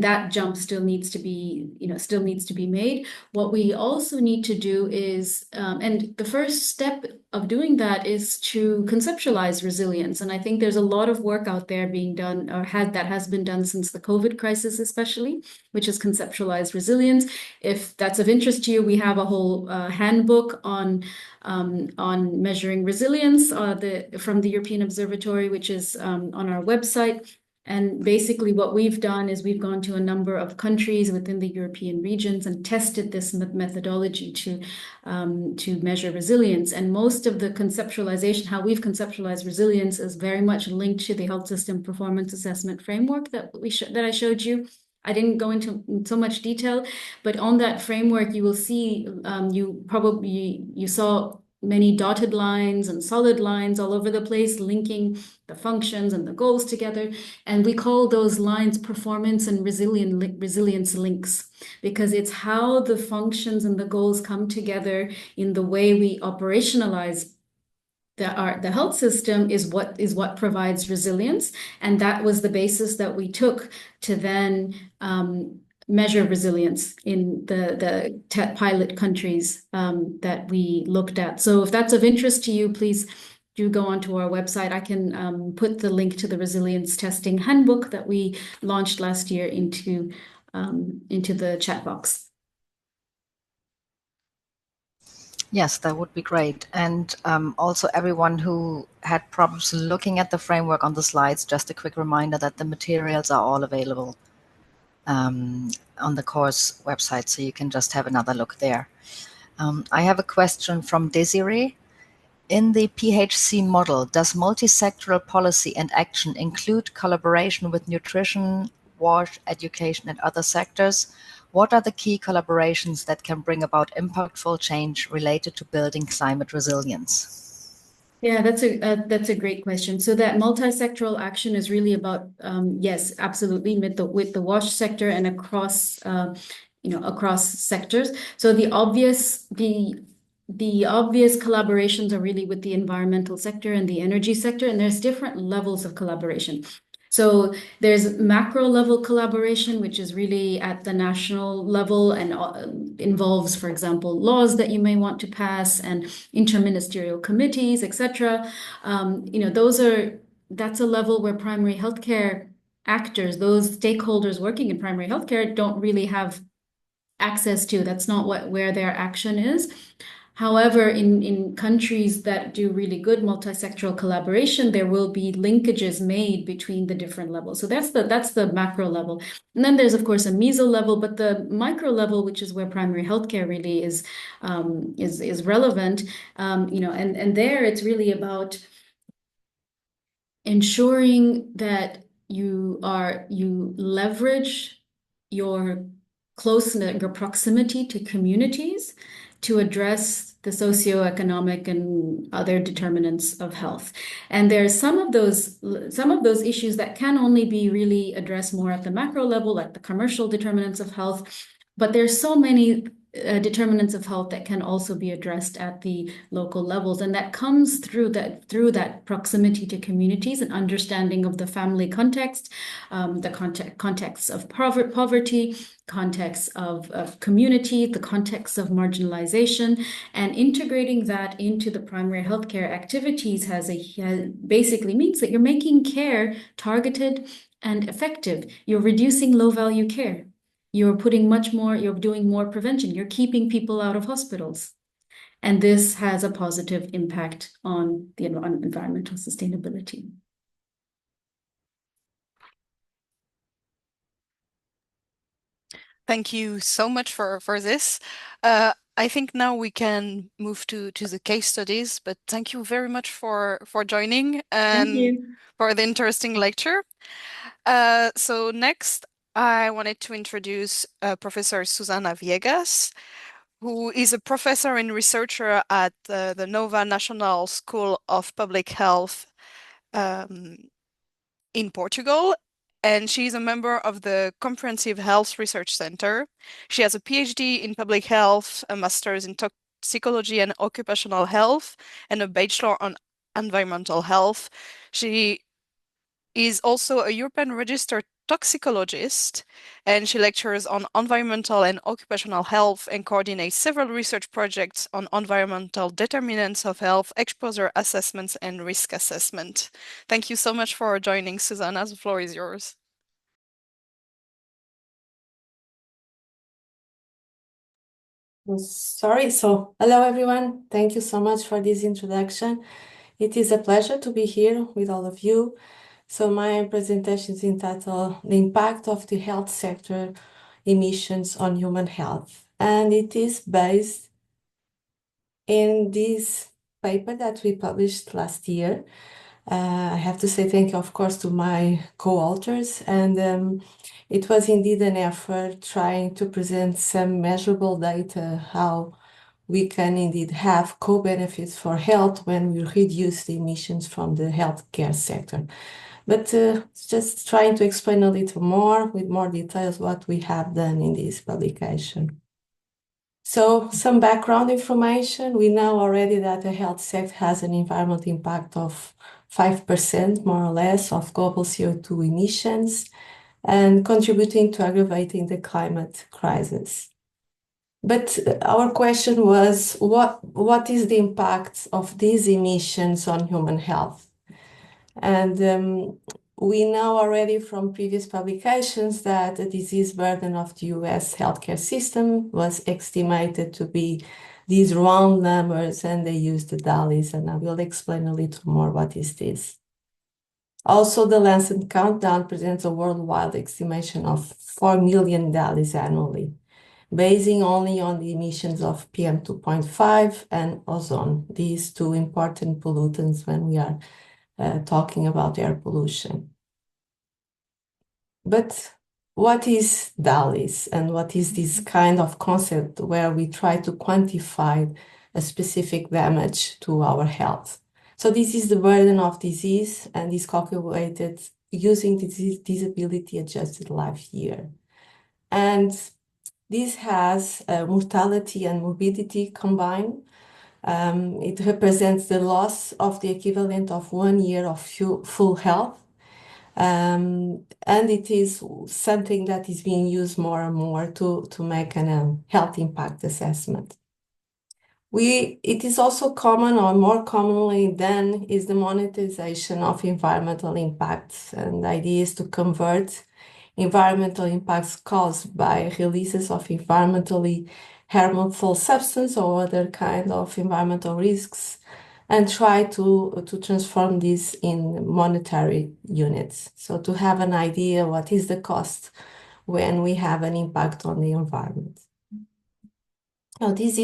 that jump still needs to be made. What we also need to do is, and the first step of doing that is to conceptualize resilience. And I think there's a lot of work out there being done, or that has been done since the COVID crisis, especially, which is conceptualized resilience. If that's of interest to you, we have a whole handbook on measuring resilience from the European Observatory, which is on our website. And basically what we've done is we've gone to a number of countries within the European regions and tested this methodology to measure resilience. And most of the conceptualization, how we've conceptualized resilience, is very much linked to the health system performance assessment framework that I showed you. I didn't go into so much detail, but on that framework, you will see, you saw many dotted lines and solid lines all over the place, linking the functions and the goals together. And we call those lines performance and resilience links, because it's how the functions and the goals come together in the way we operationalize the health system is what provides resilience. And that was the basis that we took to then measure resilience in the pilot countries that we looked at. So if that's of interest to you, please do go onto our website. I can put the link to the resilience testing handbook that we launched last year into the chat box. Yes, that would be great. And also everyone who had problems looking at the framework on the slides, just a quick reminder that the materials are all available on the course website, so you can just have another look there. I have a question from Desiree. In the PHC model, does multi-sectoral policy and action include collaboration with nutrition, WASH, education, and other sectors? What are the key collaborations that can bring about impactful change related to building climate resilience? Yeah, that's a great question. So that multi-sectoral action is really about yes, absolutely, with the wash sector and across across sectors. So the obvious collaborations are really with the environmental sector and the energy sector, and there's different levels of collaboration. So there's macro level collaboration, which is really at the national level and involves, for example, laws that you may want to pass and interministerial committees, etc. That's a level where primary healthcare actors, those stakeholders working in primary healthcare, don't really have access to. That's not where their action is. However, in countries that do really good multi-sectoral collaboration, there will be linkages made between the different levels. So that's the macro level. And then there's, of course, a meso level, but the micro level, which is where primary healthcare really is relevant, and there it's really about ensuring that you leverage your closeness, your proximity to communities to address the socioeconomic and other determinants of health. And there's some of those issues that can only be really addressed more at the macro level, like the commercial determinants of health. But there's so many determinants of health that can also be addressed at the local levels, and that comes through that proximity to communities and understanding of the family context, the context of poverty, context of community, the context of marginalization, and integrating that into the primary healthcare activities basically means that you're making care targeted and effective. You're reducing low value care. You're doing more prevention. You're keeping people out of hospitals. And this has a positive impact on the environmental sustainability. Thank you so much for this. I think now we can move to the case studies, but thank you very much for joining Thank and you. for the interesting lecture. So next, I wanted to introduce Professor Susana Viegas, who is a professor and researcher at the Nova National School of Public Health in Portugal, and she's a member of the Comprehensive Health Research Center. She has a PhD in public health, a master's in toxicology and occupational health, and a bachelor on environmental health. She is also a European registered toxicologist, and she lectures on environmental and occupational health and coordinates several research projects on environmental determinants of health, exposure assessments, and risk assessment. Thank you so much for joining, Susana. The floor is yours. Sorry. So, hello everyone. Thank you so much for this introduction. It is a pleasure to be here with all of you. So, my presentation is entitled The Impact of the Health Sector Emissions on Human Health. And it is based in this paper that we published last year. I have to say thank you, of course, to my co-authors. And it was indeed an effort trying to present some measurable data, how we can indeed have co-benefits for health when we reduce the emissions from the healthcare sector. But just trying to explain a little more with more details what we have done in this publication. So some background information. We know already that the health sector has an environmental impact of 5% more or less of global CO2 emissions and contributing to aggravating the climate crisis. But our question was, what is the impact of these emissions on human health? And we know already from previous publications that the disease burden of the US healthcare system was estimated to be these round numbers, and they used the DALYs, and I will explain a little more what is this. Also, the Lancet Countdown presents a worldwide estimation of 4 million DALYs annually, basing only on the emissions of PM2.5 and ozone, these two important pollutants when we are talking about air pollution. But what is DALYs and what is this kind of concept where we try to quantify a specific damage to our health? So this is the burden of disease and is calculated using the disability adjusted life year. And this has mortality and morbidity combined. It represents the loss of the equivalent of 1 year of full health. And it is something that is being used more and more to make a health impact assessment. It is also common, or more commonly than, is the monetization of environmental impacts. And the idea is to convert environmental impacts caused by releases of environmentally harmful substance or other kind of environmental risks and try to transform this in monetary units. So to have an idea what is the cost when we have an impact on the environment. Now, this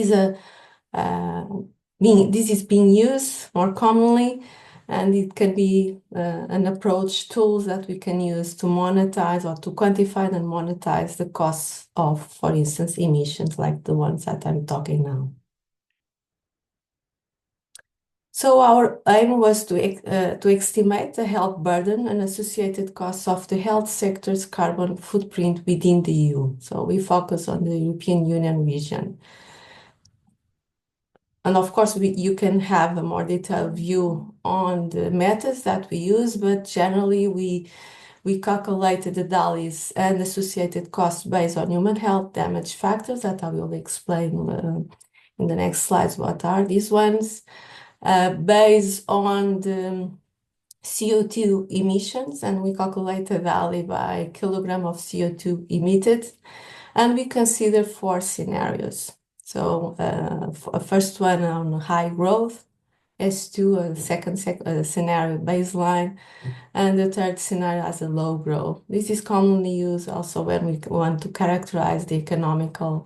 is being used more commonly, and it can be an approach, tools that we can use to monetize or to quantify and monetize the costs of, for instance, emissions like the ones that I'm talking now. So our aim was to estimate the health burden and associated costs of the health sector's carbon footprint within the EU. So we focus on the European Union region. And of course, you can have a more detailed view on the methods that we use, but generally we calculated the DALYs and associated costs based on human health damage factors that I will explain in the next slides what are these ones. Based on the CO2 emissions, and we calculate the DALY by kilogram of CO2 emitted, and we consider 4 scenarios. So first one on high growth, S2, a second scenario baseline, and the third scenario as a low growth. This is commonly used also when we want to characterize the economical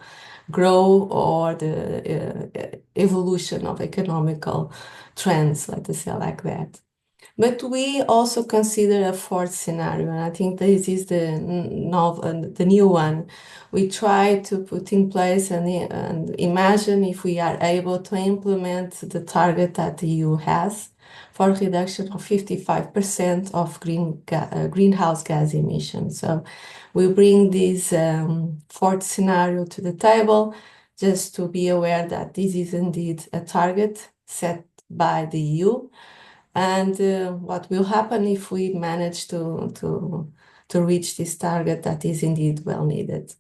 growth or the evolution of economical trends, let us say like that. But we also consider a 4th scenario, and I think this is the new one. We try to put in place and imagine if we are able to implement the target that the EU has for reduction of 55% of greenhouse gas emissions. So we bring this 4th scenario to the table just to be aware that this is indeed a target set by the EU. And what will happen if we manage to reach this target that is indeed well needed.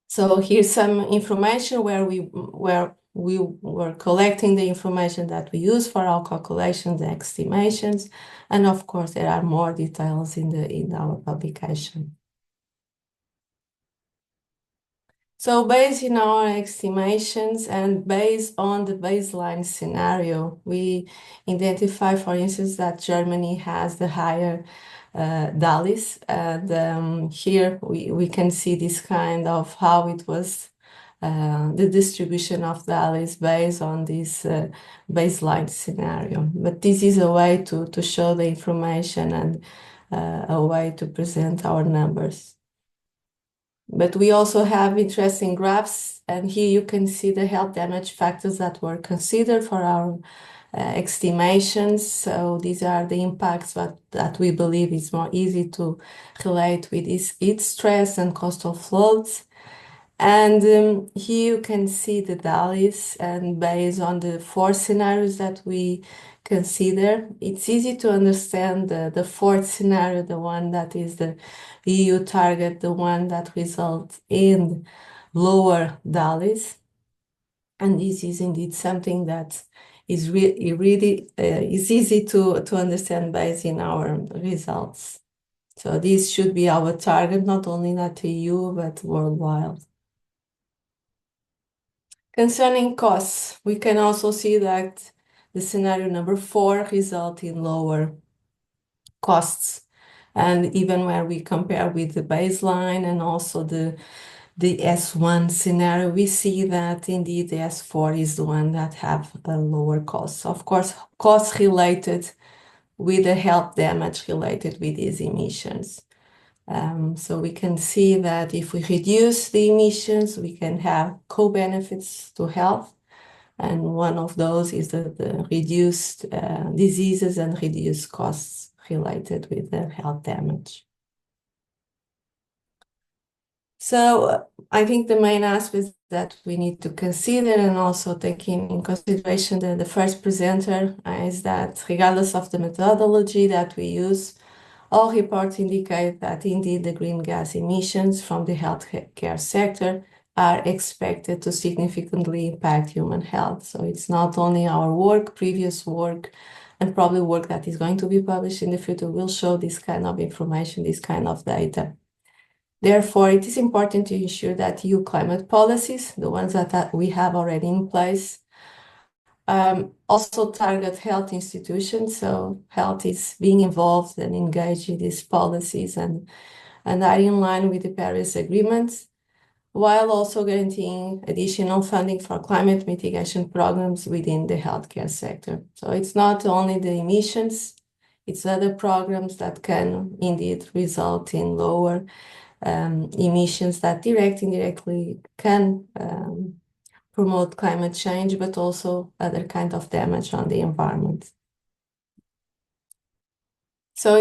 So here's some information where we were collecting the information that we use for our calculations and estimations, and of course there are more details in our publication. So based on our estimations and based on the baseline scenario, we identify, for instance, that Germany has the higher DALYs. And here we can see this kind of how it was the distribution of DALYs based on this baseline scenario. But this is a way to show the information and a way to present our numbers. But we also have interesting graphs, and here you can see the health damage factors that were considered for our estimations. So these are the impacts that we believe is more easy to relate with heat stress and coastal floods. And here you can see the DALYs, and based on the 4 scenarios that we consider, it's easy to understand the 4th scenario, the one that is the EU target, the one that results in lower DALYs. And this is indeed something that is really is easy to understand based in our results. So this should be our target, not only at the EU, but worldwide. Concerning costs, we can also see that the scenario number 4 results in lower costs. And even where we compare with the baseline and also the S1 scenario, we see that indeed the S4 is the one that have a lower cost. Of course, costs related with the health damage related with these emissions. So we can see that if we reduce the emissions, we can have co-benefits to health. And one of those is the reduced diseases and reduced costs related with the health damage. So I think the main aspects that we need to consider, and also taking in consideration the first presenter, is that regardless of the methodology that we use, all reports indicate that indeed the green gas emissions from the healthcare sector are expected to significantly impact human health. So it's not only our work, previous work, and probably work that is going to be published in the future will show this kind of information, this kind of data. Therefore, it is important to ensure that EU climate policies, the ones that we have already in place, also target health institutions. So health is being involved and engaged in these policies and are in line with the Paris Agreement, while also guaranteeing additional funding for climate mitigation programs within the healthcare sector. So it's not only the emissions, it's other programs that can indeed result in lower emissions that indirectly can promote climate change, but also other kind of damage on the environment. So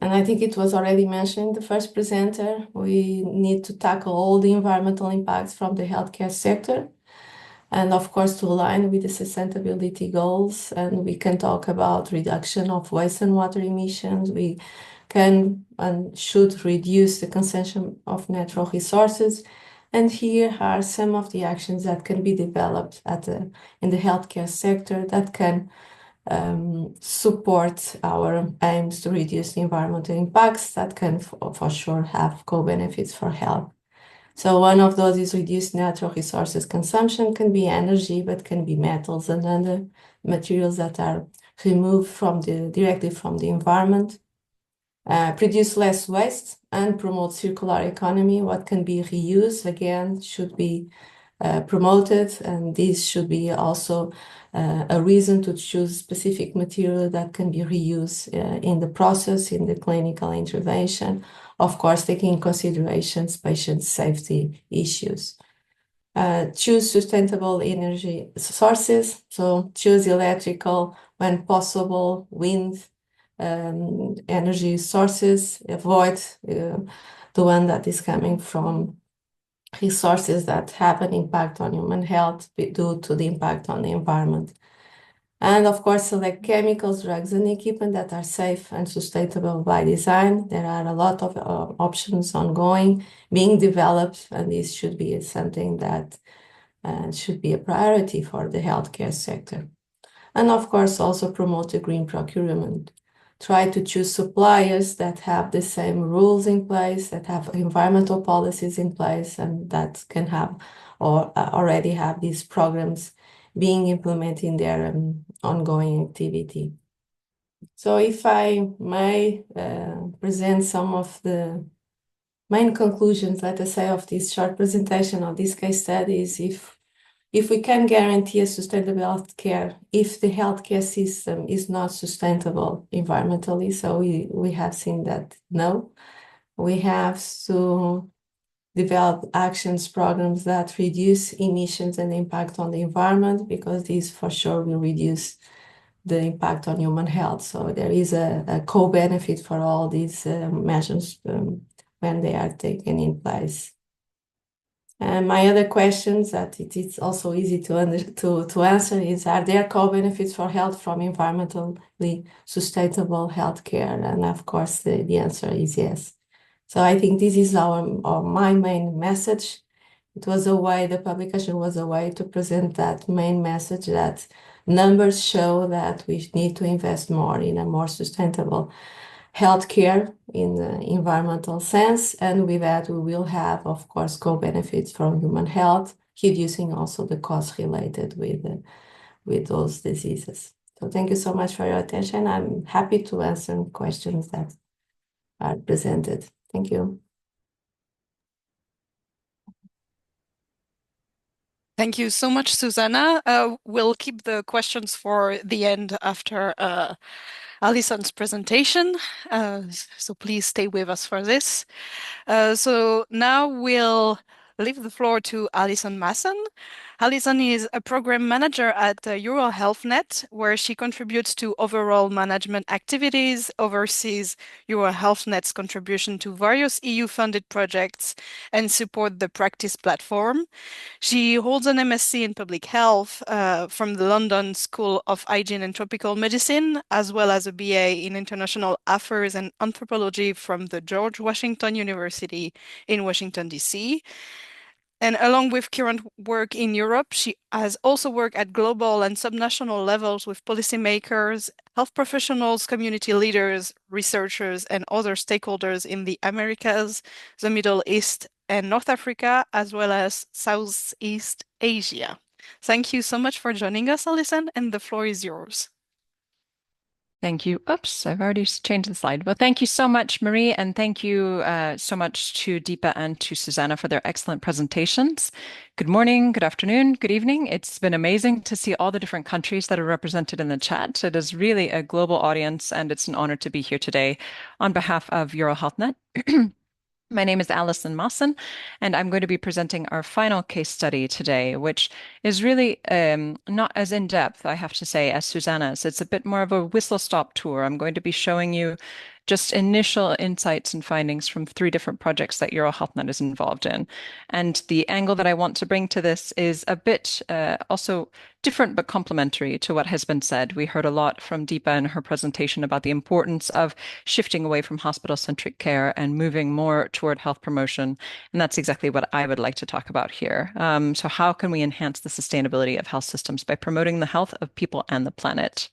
and I think it was already mentioned, the first presenter, we need to tackle all the environmental impacts from the healthcare sector, and of course to align with the sustainability goals. And we can talk about reduction of waste and water emissions. We can and should reduce the consumption of natural resources. And here are some of the actions that can be developed in the healthcare sector that can support our aims to reduce the environmental impacts that can for sure have co-benefits for health. So one of those is reduced natural resources consumption, can be energy, but can be metals and other materials that are removed directly from the environment. Produce less waste and promote circular economy. What can be reused, again, should be promoted, and this should be also a reason to choose specific material that can be reused in the process, in the clinical intervention, of course, taking in consideration patient safety issues. Choose sustainable energy sources, so choose electrical when possible, wind energy sources, avoid the one that is coming from resources that have an impact on human health due to the impact on the environment. And of course, select chemicals, drugs, and equipment that are safe and sustainable by design. There are a lot of options ongoing, being developed, and this should be something that should be a priority for the healthcare sector. And of course, also promote the green procurement. Try to choose suppliers that have the same rules in place, that have environmental policies in place, and that can have or already have these programs being implemented in their ongoing activity. So if I may present some of the main conclusions, let us say, of this short presentation of this case study is if we can guarantee a sustainable healthcare, if the healthcare system is not sustainable environmentally, so we have seen that no, we have to develop actions, programs that reduce emissions and impact on the environment, because these for sure will reduce the impact on human health. So there is a co-benefit for all these measures when they are taken in place. My other questions that it is also easy to answer is, are there co-benefits for health from environmentally sustainable healthcare? And of course, the answer is yes. So I think this is my main message. The publication was a way to present that main message, that numbers show that we need to invest more in a more sustainable healthcare in the environmental sense, and with that we will have, of course, co-benefits from human health, reducing also the costs related with those diseases. So thank you so much for your attention. I'm happy to answer questions that are presented. Thank you. Thank you so much, Susana. We'll keep the questions for the end after Alison's presentation. So please stay with us for this. So now we'll leave the floor to Alison Maassen, Alison is a program manager at EuroHealthNet, where she contributes to overall management activities, oversees EuroHealthNet's contribution to various EU-funded projects, and support the practice platform. She holds an MSc in Public Health from the London School of Hygiene and Tropical Medicine, as well as a BA in International Affairs and Anthropology from the George Washington University in Washington, D.C. And along with current work in Europe, she has also worked at global and subnational levels with policymakers, health professionals, community leaders, researchers, and other stakeholders in the Americas, the Middle East, and North Africa, as well as Southeast Asia. Thank you so much for joining us, Alison, and the floor is yours. Thank you. Oops, I've already changed the slide. Well, thank you so much, Marie, and thank you so much to Dheepa and to Susana for their excellent presentations. Good morning, good afternoon, good evening. It's been amazing to see all the different countries that are represented in the chat. It is really a global audience, and it's an honor to be here today on behalf of EuroHealthNet. My name is Alison Maassen, and I'm going to be presenting our final case study today, which is really not as in-depth, I have to say, as Susana's. It's a bit more of a whistle-stop tour. I'm going to be showing you just initial insights and findings from 3 different projects that EuroHealthNet is involved in. And the angle that I want to bring to this is a bit also different but complementary to what has been said. We heard a lot from Dheepa in her presentation about the importance of shifting away from hospital-centric care and moving more toward health promotion. And that's exactly what I would like to talk about here. So how can we enhance the sustainability of health systems by promoting the health of people and the planet?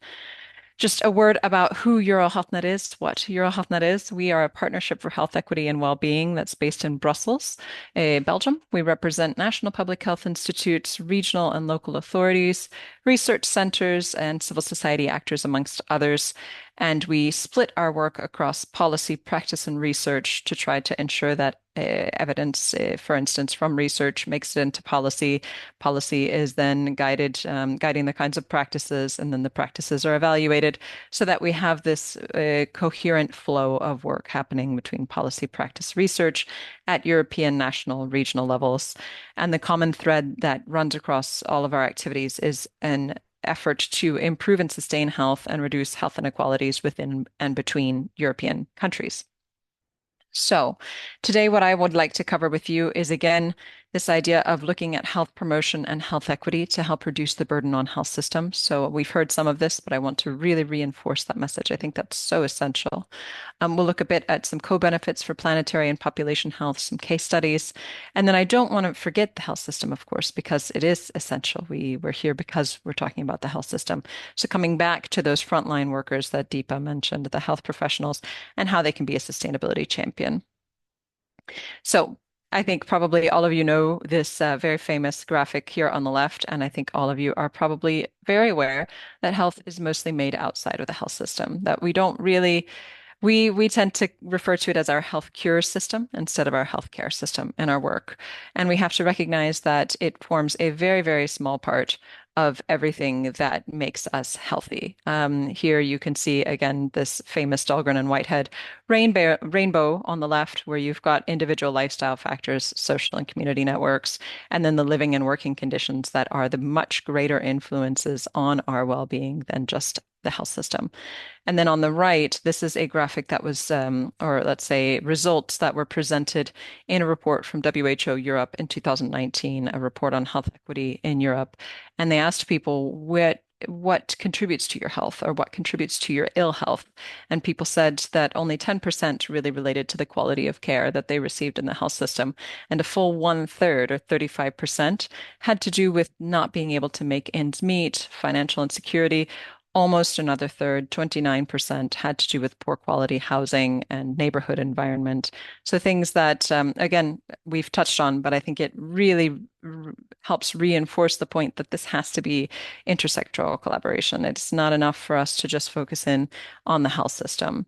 Just a word about who EuroHealthNet is, what EuroHealthNet is. We are a partnership for health equity and well-being that's based in Brussels, Belgium. We represent national public health institutes, regional and local authorities, research centers, and civil society actors, amongst others. And we split our work across policy, practice, and research to try to ensure that evidence, for instance, from research makes it into policy. Policy is then guiding the kinds of practices, and then the practices are evaluated so that we have this coherent flow of work happening between policy, practice, research at European, national, regional levels. And the common thread that runs across all of our activities is an effort to improve and sustain health and reduce health inequalities within and between European countries. So today what I would like to cover with you is, again, this idea of looking at health promotion and health equity to help reduce the burden on health systems. So we've heard some of this, but I want to really reinforce that message. I think that's so essential. We'll look a bit at some co-benefits for planetary and population health, some case studies. And then I don't want to forget the health system, of course, because it is essential. We're here because we're talking about the health system. So coming back to those frontline workers that Dheepa mentioned, the health professionals, and how they can be a sustainability champion. So I think probably all of you know this very famous graphic here on the left, and I think all of you are probably very aware that health is mostly made outside of the health system, that we don't really we tend to refer to it as our health cure system instead of our healthcare system in our work. And we have to recognize that it forms a very, very small part of everything that makes us healthy. Here you can see, again, this famous Dahlgren and Whitehead rainbow on the left, where you've got individual lifestyle factors, social and community networks, and then the living and working conditions that are the much greater influences on our well-being than just the health system. And then on the right, this is a graphic that was, or let's say results that were presented in a report from WHO Europe in 2019, a report on health equity in Europe. And they asked people what contributes to your health or what contributes to your ill health. And people said that only 10% really related to the quality of care that they received in the health system. And a full 1/3 or 35% had to do with not being able to make ends meet, financial insecurity. Almost another third, 29%, had to do with poor quality housing and neighborhood environment. So things that, again, we've touched on, but I think it really helps reinforce the point that this has to be intersectoral collaboration. It's not enough for us to just focus in on the health system.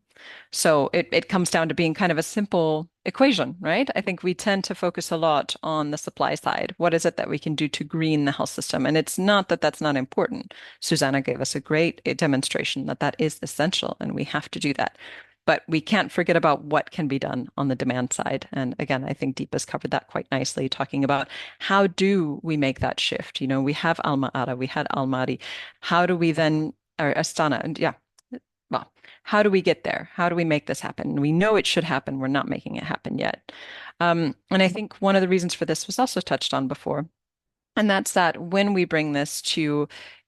So it comes down to being kind of a simple equation, right? I think we tend to focus a lot on the supply side. What is it that we can do to green the health system? And it's not that that's not important. Susana gave us a great demonstration that that is essential and we have to do that. But we can't forget about what can be done on the demand side. And again, I think Deepa's covered that quite nicely, talking about how do we make that shift? You know, we have Alma Ata, we had Almaty. How do we then, or Astana, and yeah, well, how do we get there? How do we make this happen? We know it should happen. We're not making it happen yet. And I think one of the reasons for this was also touched on before, and that's that when we bring this to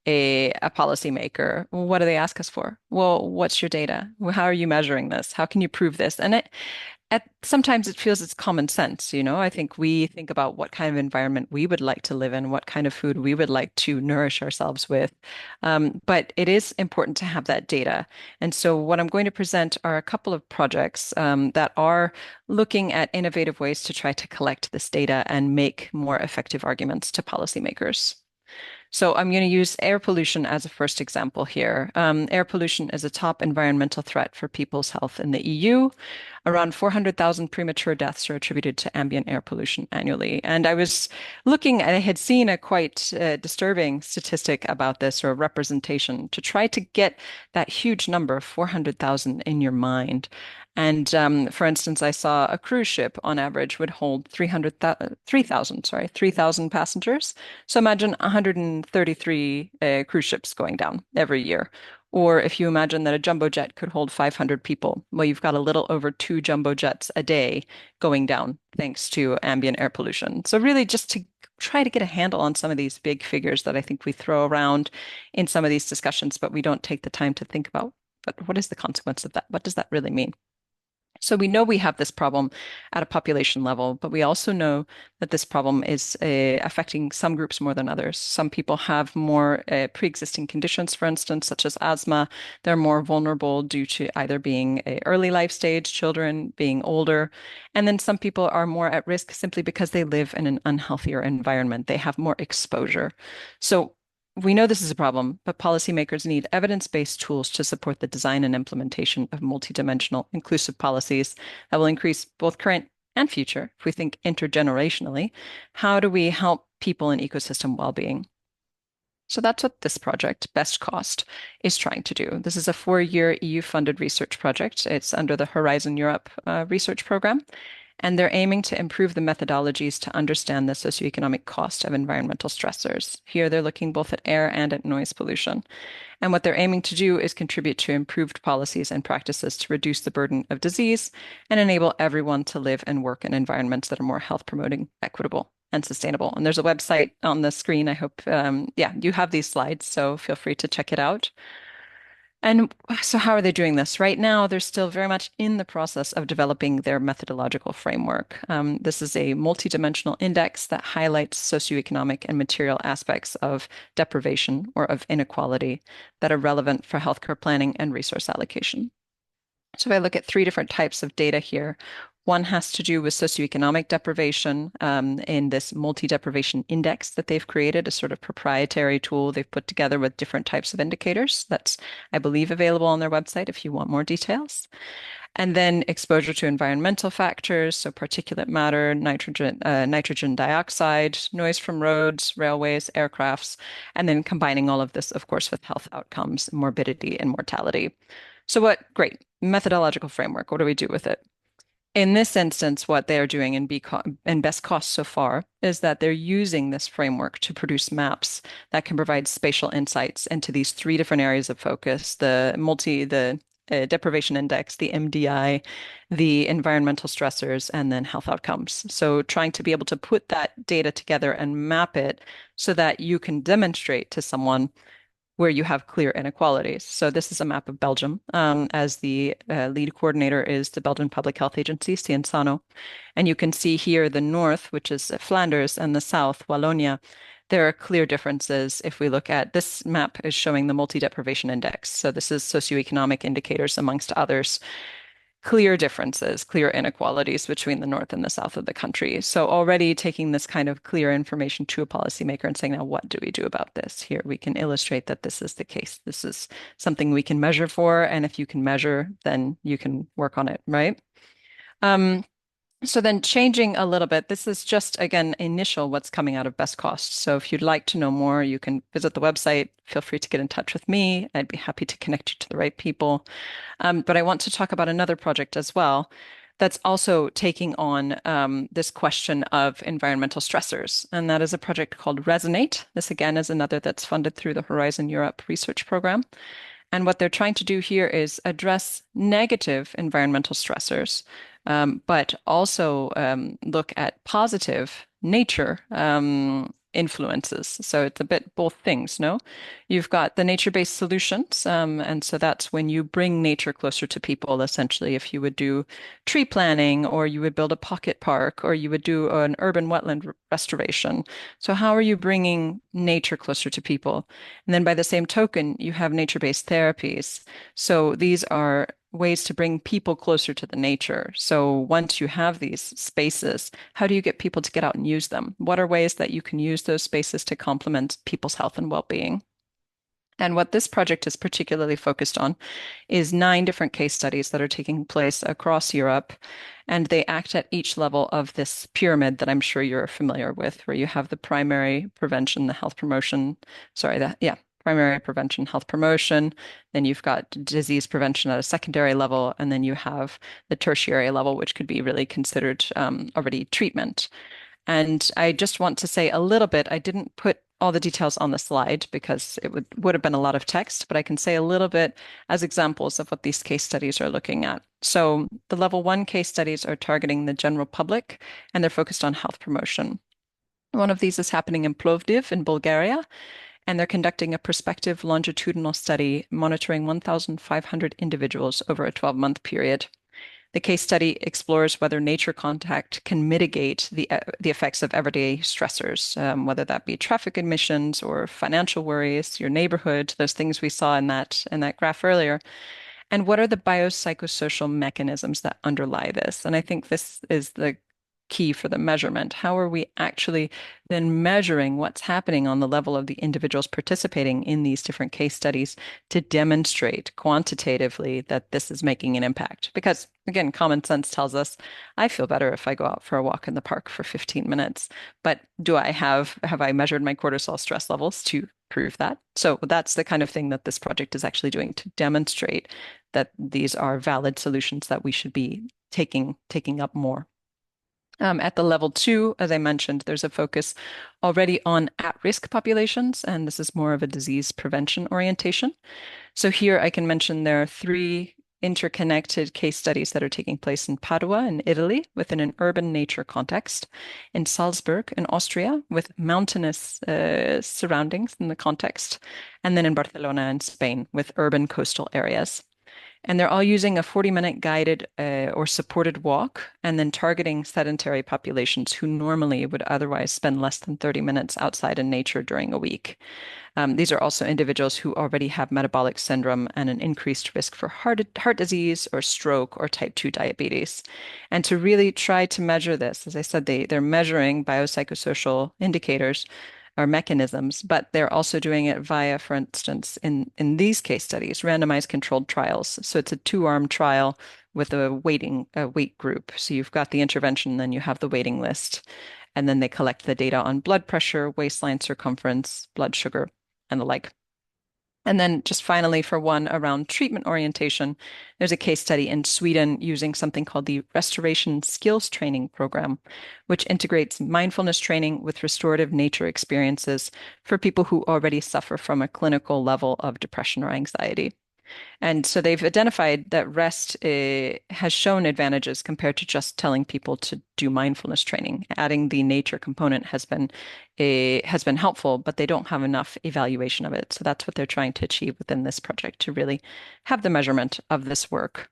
a policymaker, what do they ask us for? Well, what's your data? Well, how are you measuring this? How can you prove this? And sometimes it feels it's common sense, you know. I think we think about what kind of environment we would like to live in, what kind of food we would like to nourish ourselves with. But it is important to have that data. And so what I'm going to present are a couple of projects that are looking at innovative ways to try to collect this data and make more effective arguments to policymakers. So I'm going to use air pollution as a first example here. Air pollution is a top environmental threat for people's health in the EU. Around 400,000 premature deaths are attributed to ambient air pollution annually. And I was looking, and I had seen a quite disturbing statistic about this, or representation, to try to get that huge number of 400,000 in your mind. And for instance, I saw a cruise ship on average would hold 3,000 passengers. So imagine 133 cruise ships going down every year. Or if you imagine that a jumbo jet could hold 500 people, well, you've got a little over 2 jumbo jets a day going down thanks to ambient air pollution. So really just to try to get a handle on some of these big figures that I think we throw around in some of these discussions, but we don't take the time to think about, but what is the consequence of that? What does that really mean? So we know we have this problem at a population level, but we also know that this problem is affecting some groups more than others. Some people have more pre-existing conditions, for instance, such as asthma. They're more vulnerable due to either being an early life stage, children, being older. And then some people are more at risk simply because they live in an unhealthier environment. They have more exposure. So we know this is a problem, but policymakers need evidence-based tools to support the design and implementation of multidimensional inclusive policies that will increase both current and future. If we think intergenerationally, how do we help people in ecosystem well-being? So that's what this project, Best Cost, is trying to do. This is a 4-year EU-funded research project. It's under the Horizon Europe research program. And they're aiming to improve the methodologies to understand the socioeconomic cost of environmental stressors. Here, they're looking both at air and at noise pollution. And what they're aiming to do is contribute to improved policies and practices to reduce the burden of disease and enable everyone to live and work in environments that are more health promoting, equitable, and sustainable. And there's a website on the screen. I hope, you have these slides, so feel free to check it out. And so how are they doing this? Right now, they're still very much in the process of developing their methodological framework. This is a multidimensional index that highlights socioeconomic and material aspects of deprivation or of inequality that are relevant for healthcare planning and resource allocation. So if I look at 3 different types of data here, one has to do with socioeconomic deprivation in this multi-deprivation index that they've created, a sort of proprietary tool they've put together with different types of indicators. That's, I believe, available on their website if you want more details. And then exposure to environmental factors, so particulate matter, nitrogen dioxide, noise from roads, railways, aircrafts, and then combining all of this, of course, with health outcomes, morbidity, and mortality. So great, methodological framework. What do we do with it? In this instance, what they are doing in Best Cost so far is that they're using this framework to produce maps that can provide spatial insights into these 3 different areas of focus, the deprivation index, the MDI, the environmental stressors, and then health outcomes. So trying to be able to put that data together and map it so that you can demonstrate to someone where you have clear inequalities. So this is a map of Belgium, as the lead coordinator is the Belgian Public Health Agency, Cienzano. And you can see here the north, which is Flanders, and the south, Wallonia. There are clear differences if we look at this map is showing the multi-deprivation index. So this is socioeconomic indicators amongst others. Clear differences, clear inequalities between the north and the south of the country. So already taking this kind of clear information to a policymaker and saying, now, what do we do about this? Here we can illustrate that this is the case. This is something we can measure for. And if you can measure, then you can work on it, right? So then changing a little bit, this is just, again, initial what's coming out of best cost. So if you'd like to know more, you can visit the website. Feel free to get in touch with me. I'd be happy to connect you to the right people. But I want to talk about another project as well that's also taking on this question of environmental stressors. And that is a project called Resonate. This, again, is another that's funded through the Horizon Europe research program. And what they're trying to do here is address negative environmental stressors, but also look at positive nature influences. So it's a bit both things, no? You've got the nature-based solutions, and so that's when you bring nature closer to people, essentially. If you would do tree planting, or you would build a pocket park, or you would do an urban wetland restoration. So how are you bringing nature closer to people? And then by the same token, you have nature-based therapies. So these are ways to bring people closer to the nature. So once you have these spaces, how do you get people to get out and use them? What are ways that you can use those spaces to complement people's health and well-being? And what this project is particularly focused on is 9 different case studies that are taking place across Europe. And they act at each level of this pyramid that I'm sure you're familiar with, where you have the primary prevention, the health promotion, primary prevention, health promotion. Then you've got disease prevention at a secondary level. And then you have the tertiary level, which could be really considered already treatment. And I just want to say a little bit, I didn't put all the details on the slide because it would have been a lot of text, but I can say a little bit as examples of what these case studies are looking at. So the level 1 case studies are targeting the general public, and they're focused on health promotion. One of these is happening in Plovdiv in Bulgaria, and they're conducting a prospective longitudinal study monitoring 1,500 individuals over a 12-month period. The case study explores whether nature contact can mitigate the effects of everyday stressors, whether that be traffic emissions or financial worries, your neighborhood, those things we saw in that graph earlier. And what are the biopsychosocial mechanisms that underlie this? And I think this is the key for the measurement. How are we actually then measuring what's happening on the level of the individuals participating in these different case studies to demonstrate quantitatively that this is making an impact? Because again, common sense tells us I feel better if I go out for a walk in the park for 15 minutes. But have I measured my cortisol stress levels to prove that? So that's the kind of thing that this project is actually doing to demonstrate that these are valid solutions that we should be taking up more. At the level 2, as I mentioned, there's a focus already on at-risk populations, and this is more of a disease prevention orientation. So here I can mention there are 3 interconnected case studies that are taking place in Padua in Italy within an urban nature context, in Salzburg in Austria with mountainous surroundings in the context, and then in Barcelona in Spain with urban coastal areas. And they're all using a 40-minute guided or supported walk and then targeting sedentary populations who normally would otherwise spend less than 30 minutes outside in nature during a week. These are also individuals who already have metabolic syndrome and an increased risk for heart disease or stroke or type 2 diabetes. And to really try to measure this, as I said, they're measuring biopsychosocial indicators or mechanisms, but they're also doing it via, for instance, in these case studies, randomized controlled trials. So it's a 2-arm trial with a weight group. So you've got the intervention, then you have the waiting list, and then they collect the data on blood pressure, waistline circumference, blood sugar, and the like. And then just finally, for one around treatment orientation, there's a case study in Sweden using something called the Restoration Skills Training Program, which integrates mindfulness training with restorative nature experiences for people who already suffer from a clinical level of depression or anxiety. And so they've identified that rest has shown advantages compared to just telling people to do mindfulness training. Adding the nature component has been helpful, but they don't have enough evaluation of it. So that's what they're trying to achieve within this project to really have the measurement of this work.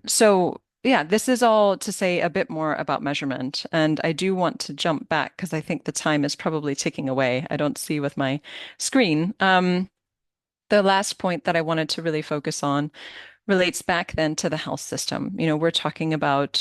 So yeah, this is all to say a bit more about measurement. And I do want to jump back because I think the time is probably ticking away. I don't see with my screen. The last point that I wanted to really focus on relates back then to the health system. We're talking about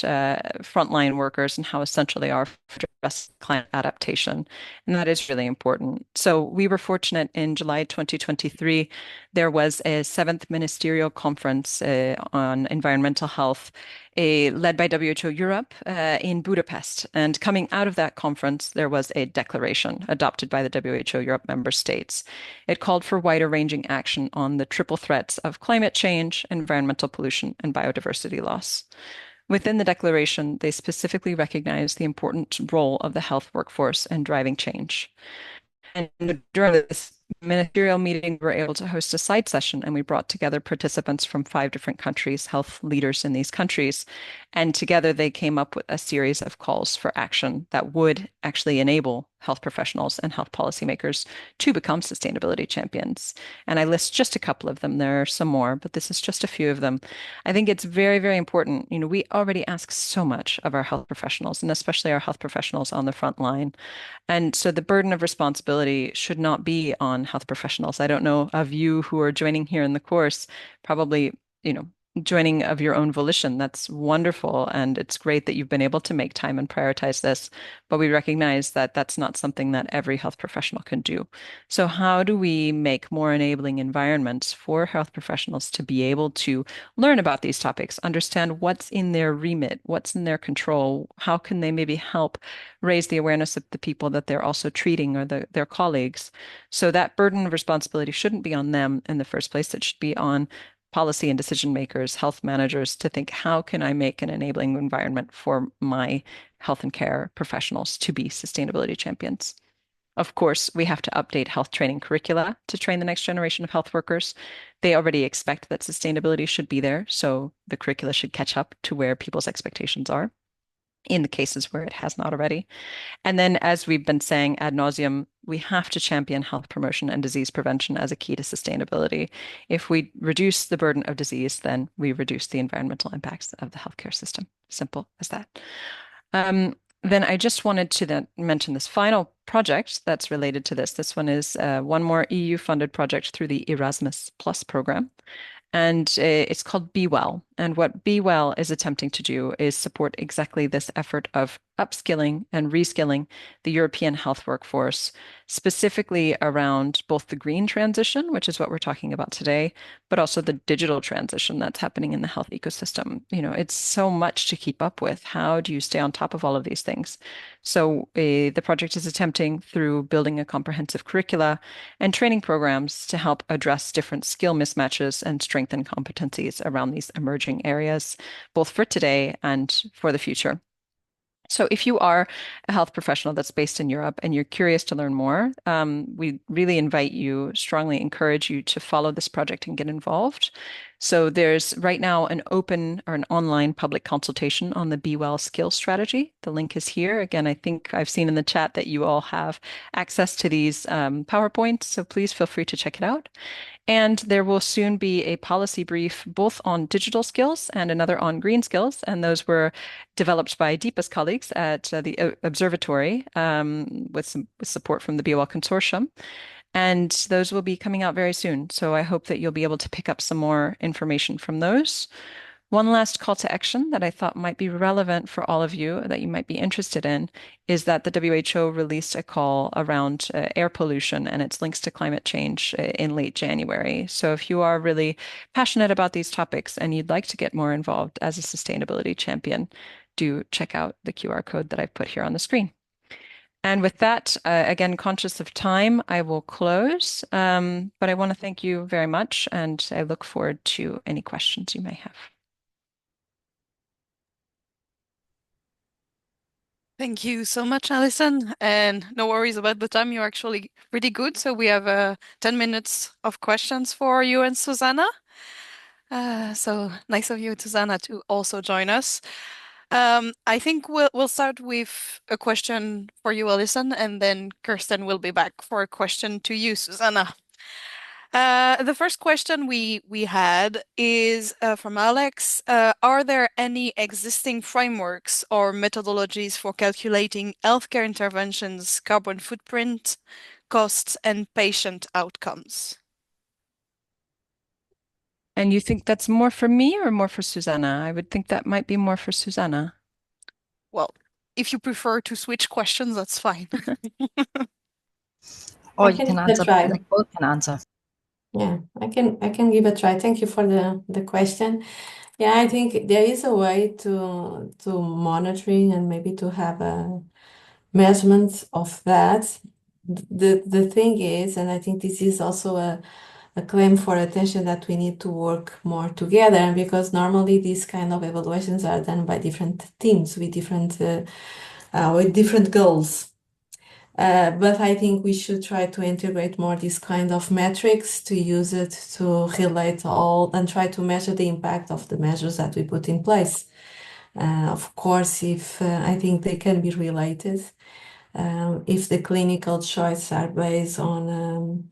frontline workers and how essential they are for addressing climate adaptation, and that is really important. So we were fortunate in July 2023, there was a 7th ministerial conference on environmental health led by WHO Europe in Budapest. And coming out of that conference, there was a declaration adopted by the WHO Europe member states. It called for wider-ranging action on the triple threats of climate change, environmental pollution, and biodiversity loss. Within the declaration, they specifically recognized the important role of the health workforce in driving change. And during this ministerial meeting, we were able to host a side session, and we brought together participants from 5 different countries, health leaders in these countries. And together they came up with a series of calls for action that would actually enable health professionals and health policymakers to become sustainability champions. And I list just a couple of them. There are some more, but this is just a few of them. I think it's very, very important. We already ask so much of our health professionals, and especially our health professionals on the front line. And so the burden of responsibility should not be on health professionals. I don't know of you who are joining here in the course, probably, joining of your own volition. That's wonderful. And it's great that you've been able to make time and prioritize this. But we recognize that that's not something that every health professional can do. So how do we make more enabling environments for health professionals to be able to learn about these topics, understand what's in their remit, what's in their control, how can they maybe help raise the awareness of the people that they're also treating or their colleagues. So that burden of responsibility shouldn't be on them in the first place. It should be on policy and decision makers, health managers to think, how can I make an enabling environment for my health and care professionals to be sustainability champions? Of course, we have to update health training curricula to train the next generation of health workers. They already expect that sustainability should be there, so the curricula should catch up to where people's expectations are in the cases where it has not already. And then, as we've been saying ad nauseum, we have to champion health promotion and disease prevention as a key to sustainability. If we reduce the burden of disease, then we reduce the environmental impacts of the healthcare system. Simple as that. Then I just wanted to then mention this final project that's related to this. This one is one more EU-funded project through the Erasmus Plus program. And it's called Be Well. And what Be Well is attempting to do is support exactly this effort of upskilling and reskilling the European health workforce, specifically around both the green transition, which is what we're talking about today, but also the digital transition that's happening in the health ecosystem. It's so much to keep up with. How do you stay on top of all of these things? So the project is attempting through building a comprehensive curricula and training programs to help address different skill mismatches and strengthen competencies around these emerging areas, both for today and for the future. So if you are a health professional that's based in Europe and you're curious to learn more, we really strongly encourage you to follow this project and get involved. So there's right now an open or an online public consultation on the Be Well skills strategy. The link is here. Again, I think I've seen in the chat that you all have access to these PowerPoints, so please feel free to check it out. And there will soon be a policy brief both on digital skills and another on green skills. And those were developed by Deepa's colleagues at the Observatory with support from the Be Well Consortium. And those will be coming out very soon. So I hope that you'll be able to pick up some more information from those. One last call to action that I thought might be relevant for all of you that you might be interested in is that the WHO released a call around air pollution and its links to climate change in late January. So if you are really passionate about these topics and you'd like to get more involved as a sustainability champion, do check out the QR code that I've put here on the screen. And with that, again, conscious of time, I will close. But I want to thank you very much, and I look forward to any questions you may have. Thank you so much, Alison. And no worries about the time. You're actually pretty good. So we have 10 minutes of questions for you and Susana. So nice of you, Susana, to also join us. I think we'll start with a question for you, Alison, and then Kirsten will be back for a question to you, Susana. The first question we had is from Alex. Are there any existing frameworks or methodologies for calculating healthcare interventions, carbon footprint, costs, and patient outcomes? And you think that's more for me or more for Susana? I would think that might be more for Susana. Well, if you prefer to switch questions, that's fine. Or you can answer, like both can answer. Yeah, I can give a try. Thank you for the question. Yeah, I think there is a way to monitoring and maybe to have a measurements of that. The thing is, and I think this is also a claim for attention, that we need to work more together, because normally these kind of evaluations are done by different teams with different goals. But I think we should try to integrate more these kind of metrics, to use it to relate all and try to measure the impact of the measures that we put in place. Of course, if I think they can be related, if the clinical choices are based on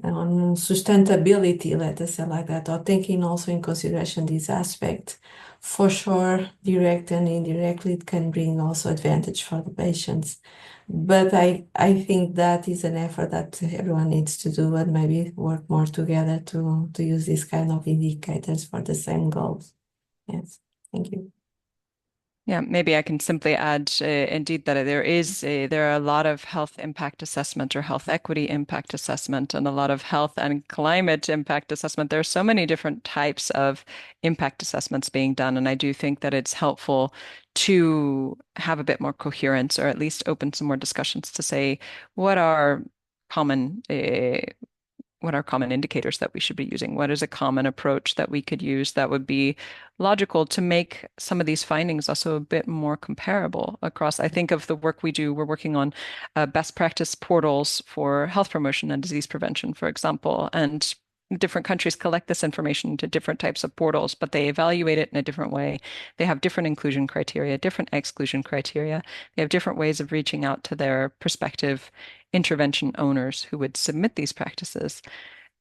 sustainability, let us say like that, or taking also in consideration this aspect, for sure, direct and indirectly, it can bring also advantage for the patients. But I think that is an effort that everyone needs to do, and maybe work more together to use these kind of indicators for the same goals. Yes, thank you. Yeah, maybe I can simply add, indeed, that there are a lot of health impact assessment or health equity impact assessment, and a lot of health and climate impact assessment. There are so many different types of impact assessments being done, and I do think that it's helpful to have a bit more coherence, or at least open some more discussions to say common uh, what are common indicators that we should be using? What is a common approach that we could use that would be logical to make some of these findings also a bit more comparable across? I think of the work we do, we're working on best practice portals for health promotion and disease prevention, for example, and different countries collect this information into different types of portals, but they evaluate it in a different way. They have different inclusion criteria, different exclusion criteria. They have different ways of reaching out to their prospective intervention owners who would submit these practices.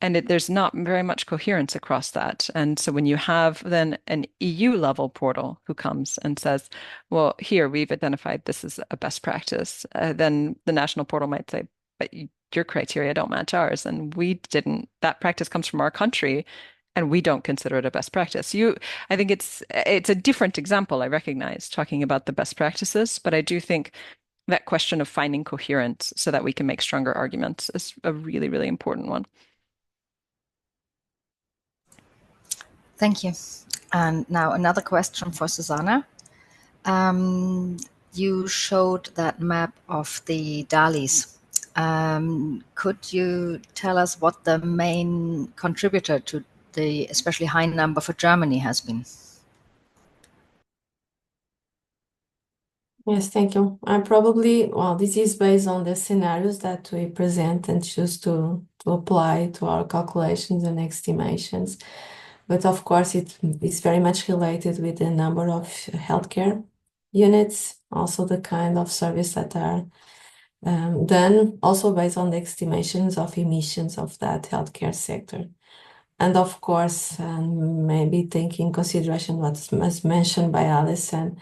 And there's not very much coherence across that. And so when you have then an EU level portal who comes and says, well, here we've identified this as a best practice, then the national portal might say, but your criteria don't match ours. And that practice comes from our country, and we don't consider it a best practice. I think it's a different example, I recognize, talking about the best practices, but I do think that question of finding coherence so that we can make stronger arguments is a really, really important one. Thank you. And now another question for Susana. You showed that map of the DALIs. Could you tell us what the main contributor to the especially high number for Germany has been? Yes, thank you. Well, this is based on the scenarios that we present and choose to apply to our calculations and estimations. But of course, it is very much related with the number of healthcare units, also the kind of service that are done, also based on the estimations of emissions of that healthcare sector. And of course, maybe taking consideration what was mentioned by Alison,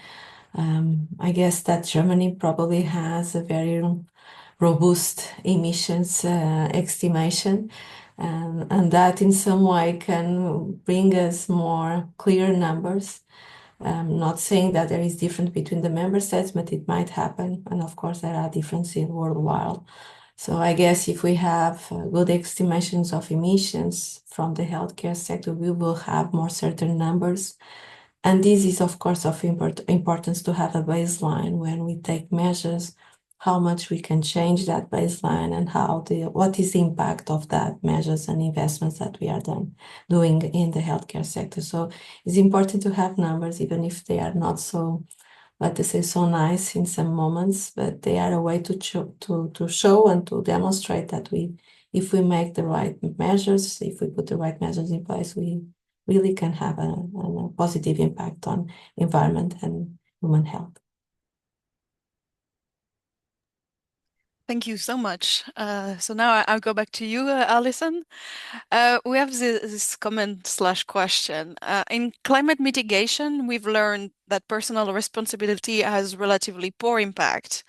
I guess that Germany probably has a very robust emissions estimation, and that in some way can bring us more clear numbers. Not saying that there is difference between the member states, but it might happen. And of course, there are differences worldwide. So I guess if we have good estimations of emissions from the healthcare sector, we will have more certain numbers. And this is, of course, of importance to have a baseline when we take measures, how much we can change that baseline, and what is the impact of that measures and investments that we are doing in the healthcare sector. So it's important to have numbers, even if they are not so, let us say, so nice in some moments, but they are a way to show and to demonstrate that if we make the right measures, if we put the right measures in place, we really can have a positive impact on environment and human health. Thank you so much. So now I'll go back to you, Alison. We have this comment/question. In climate mitigation, we've learned that personal responsibility has relatively poor impact,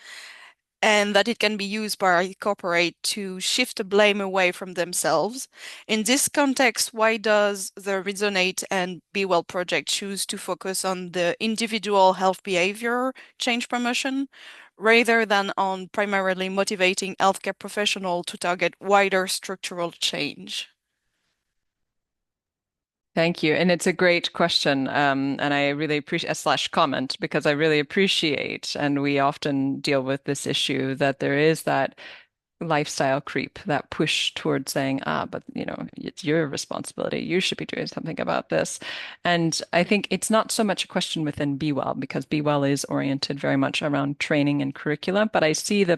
and that it can be used by corporate to shift the blame away from themselves. In this context, why does the Resonate and Be Well project choose to focus on the individual health behavior change promotion rather than on primarily motivating healthcare professionals to target wider structural change? Thank you. And it's a great question. And I really appreciate slash comment because I really appreciate, and we often deal with this issue that there is that lifestyle creep, that push towards saying, but it's your responsibility. You should be doing something about this. And I think it's not so much a question within Be Well, because Be Well is oriented very much around training and curricula. But I see the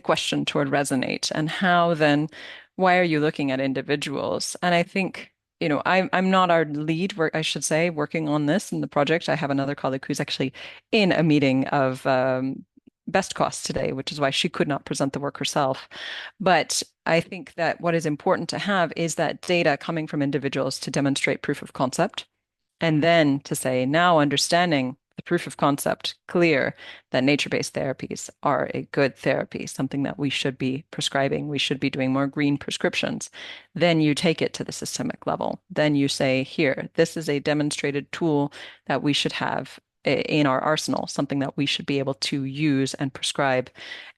question toward Resonate and how then, why are you looking at individuals? And I think, I'm not our lead work, I should say, working on this in the project. I have another colleague who's actually in a meeting of best cost today, which is why she could not present the work herself. But I think that what is important to have is that data coming from individuals to demonstrate proof of concept. And then to say, now understanding the proof of concept clear that nature-based therapies are a good therapy, something that we should be prescribing. We should be doing more green prescriptions. Then you take it to the systemic level. Then you say, here, this is a demonstrated tool that we should have in our arsenal, something that we should be able to use and prescribe.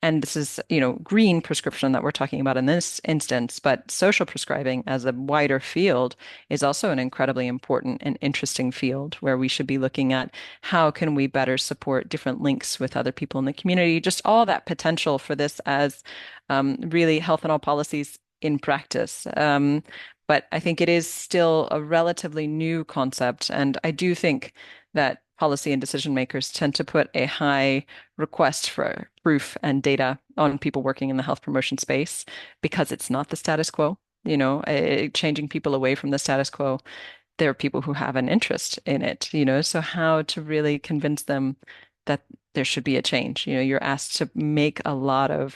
And this is, green prescription that we're talking about in this instance, but social prescribing as a wider field is also an incredibly important and interesting field where we should be looking at how can we better support different links with other people in the community, just all that potential for this as really health and all policies in practice. But I think it is still a relatively new concept. And I do think that policy and decision makers tend to put a high request for proof and data on people working in the health promotion space because it's not the status quo, changing people away from the status quo. There are people who have an interest in it, so how to really convince them that there should be a change. You're asked to make a lot of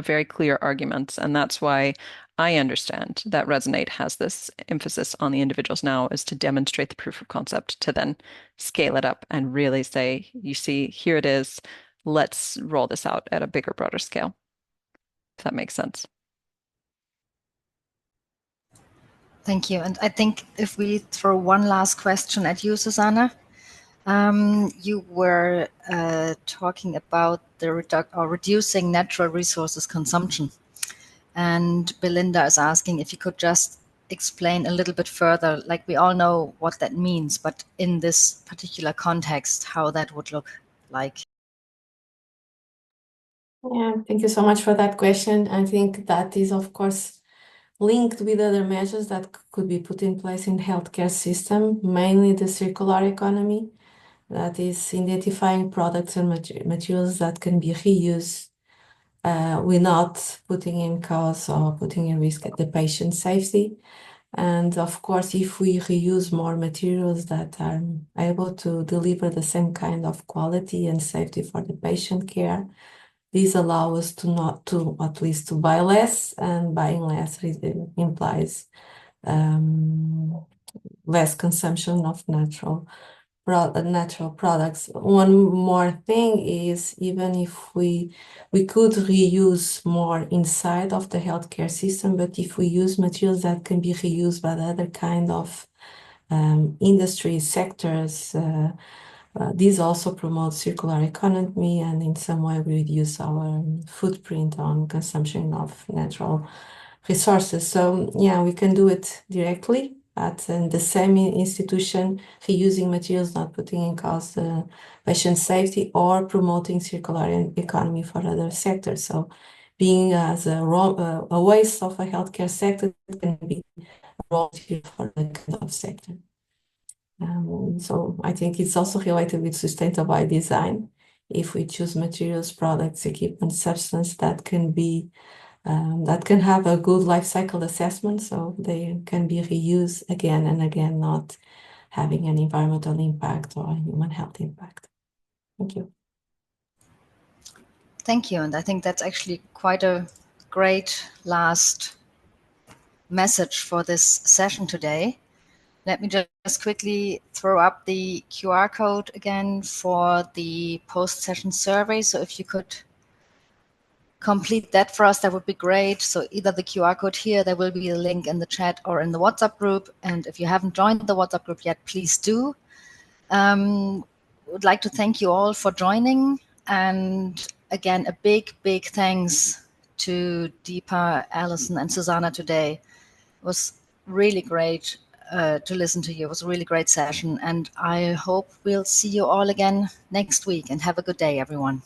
very clear arguments. And that's why I understand that Resonate has this emphasis on the individuals now is to demonstrate the proof of concept, to then scale it up and really say, you see, here it is. Let's roll this out at a bigger, broader scale. If that makes sense. Thank you. And I think if we throw one last question at you, Susana. You were talking about the reducing natural resources consumption. And Belinda is asking if you could just explain a little bit further, like we all know what that means, but in this particular context, how that would look like. Yeah, thank you so much for that question. I think that is, of course, linked with other measures that could be put in place in the healthcare system, mainly the circular economy, that is identifying products and materials that can be reused without putting in cause or putting in risk the patient safety. And of course, if we reuse more materials that are able to deliver the same kind of quality and safety for the patient care, these allow us at least to buy less, and buying less implies less consumption of natural products. One more thing is, even if we could reuse more inside of the healthcare system, but if we use materials that can be reused by the other kind of industry sectors, this also promotes circular economy and in some way we reduce our footprint on consumption of natural resources. So yeah, we can do it directly in the same institution, reusing materials, not putting in cause the patient safety, or promoting circular economy for other sectors. So being as a waste of a healthcare sector can be a raw material for the kind of sector. So I think it's also related with sustainable by design. If we choose materials, products, equipment, substance that can be that can have a good life cycle assessment, so they can be reused again and again, not having an environmental impact or a human health impact. Thank you. Thank you. And I think that's actually quite a great last message for this session today. Let me just quickly throw up the QR code again for the post-session survey. So if you could complete that for us, that would be great. So either the QR code here, there will be a link in the chat or in the WhatsApp group. And if you haven't joined the WhatsApp group yet, please do. Would like to thank you all for joining. And again, a big, big thanks to Dheepa, Alison, and Susana today. It was really great to listen to you. It was a really great session, and I hope we'll see you all again next week, and have a good day, everyone.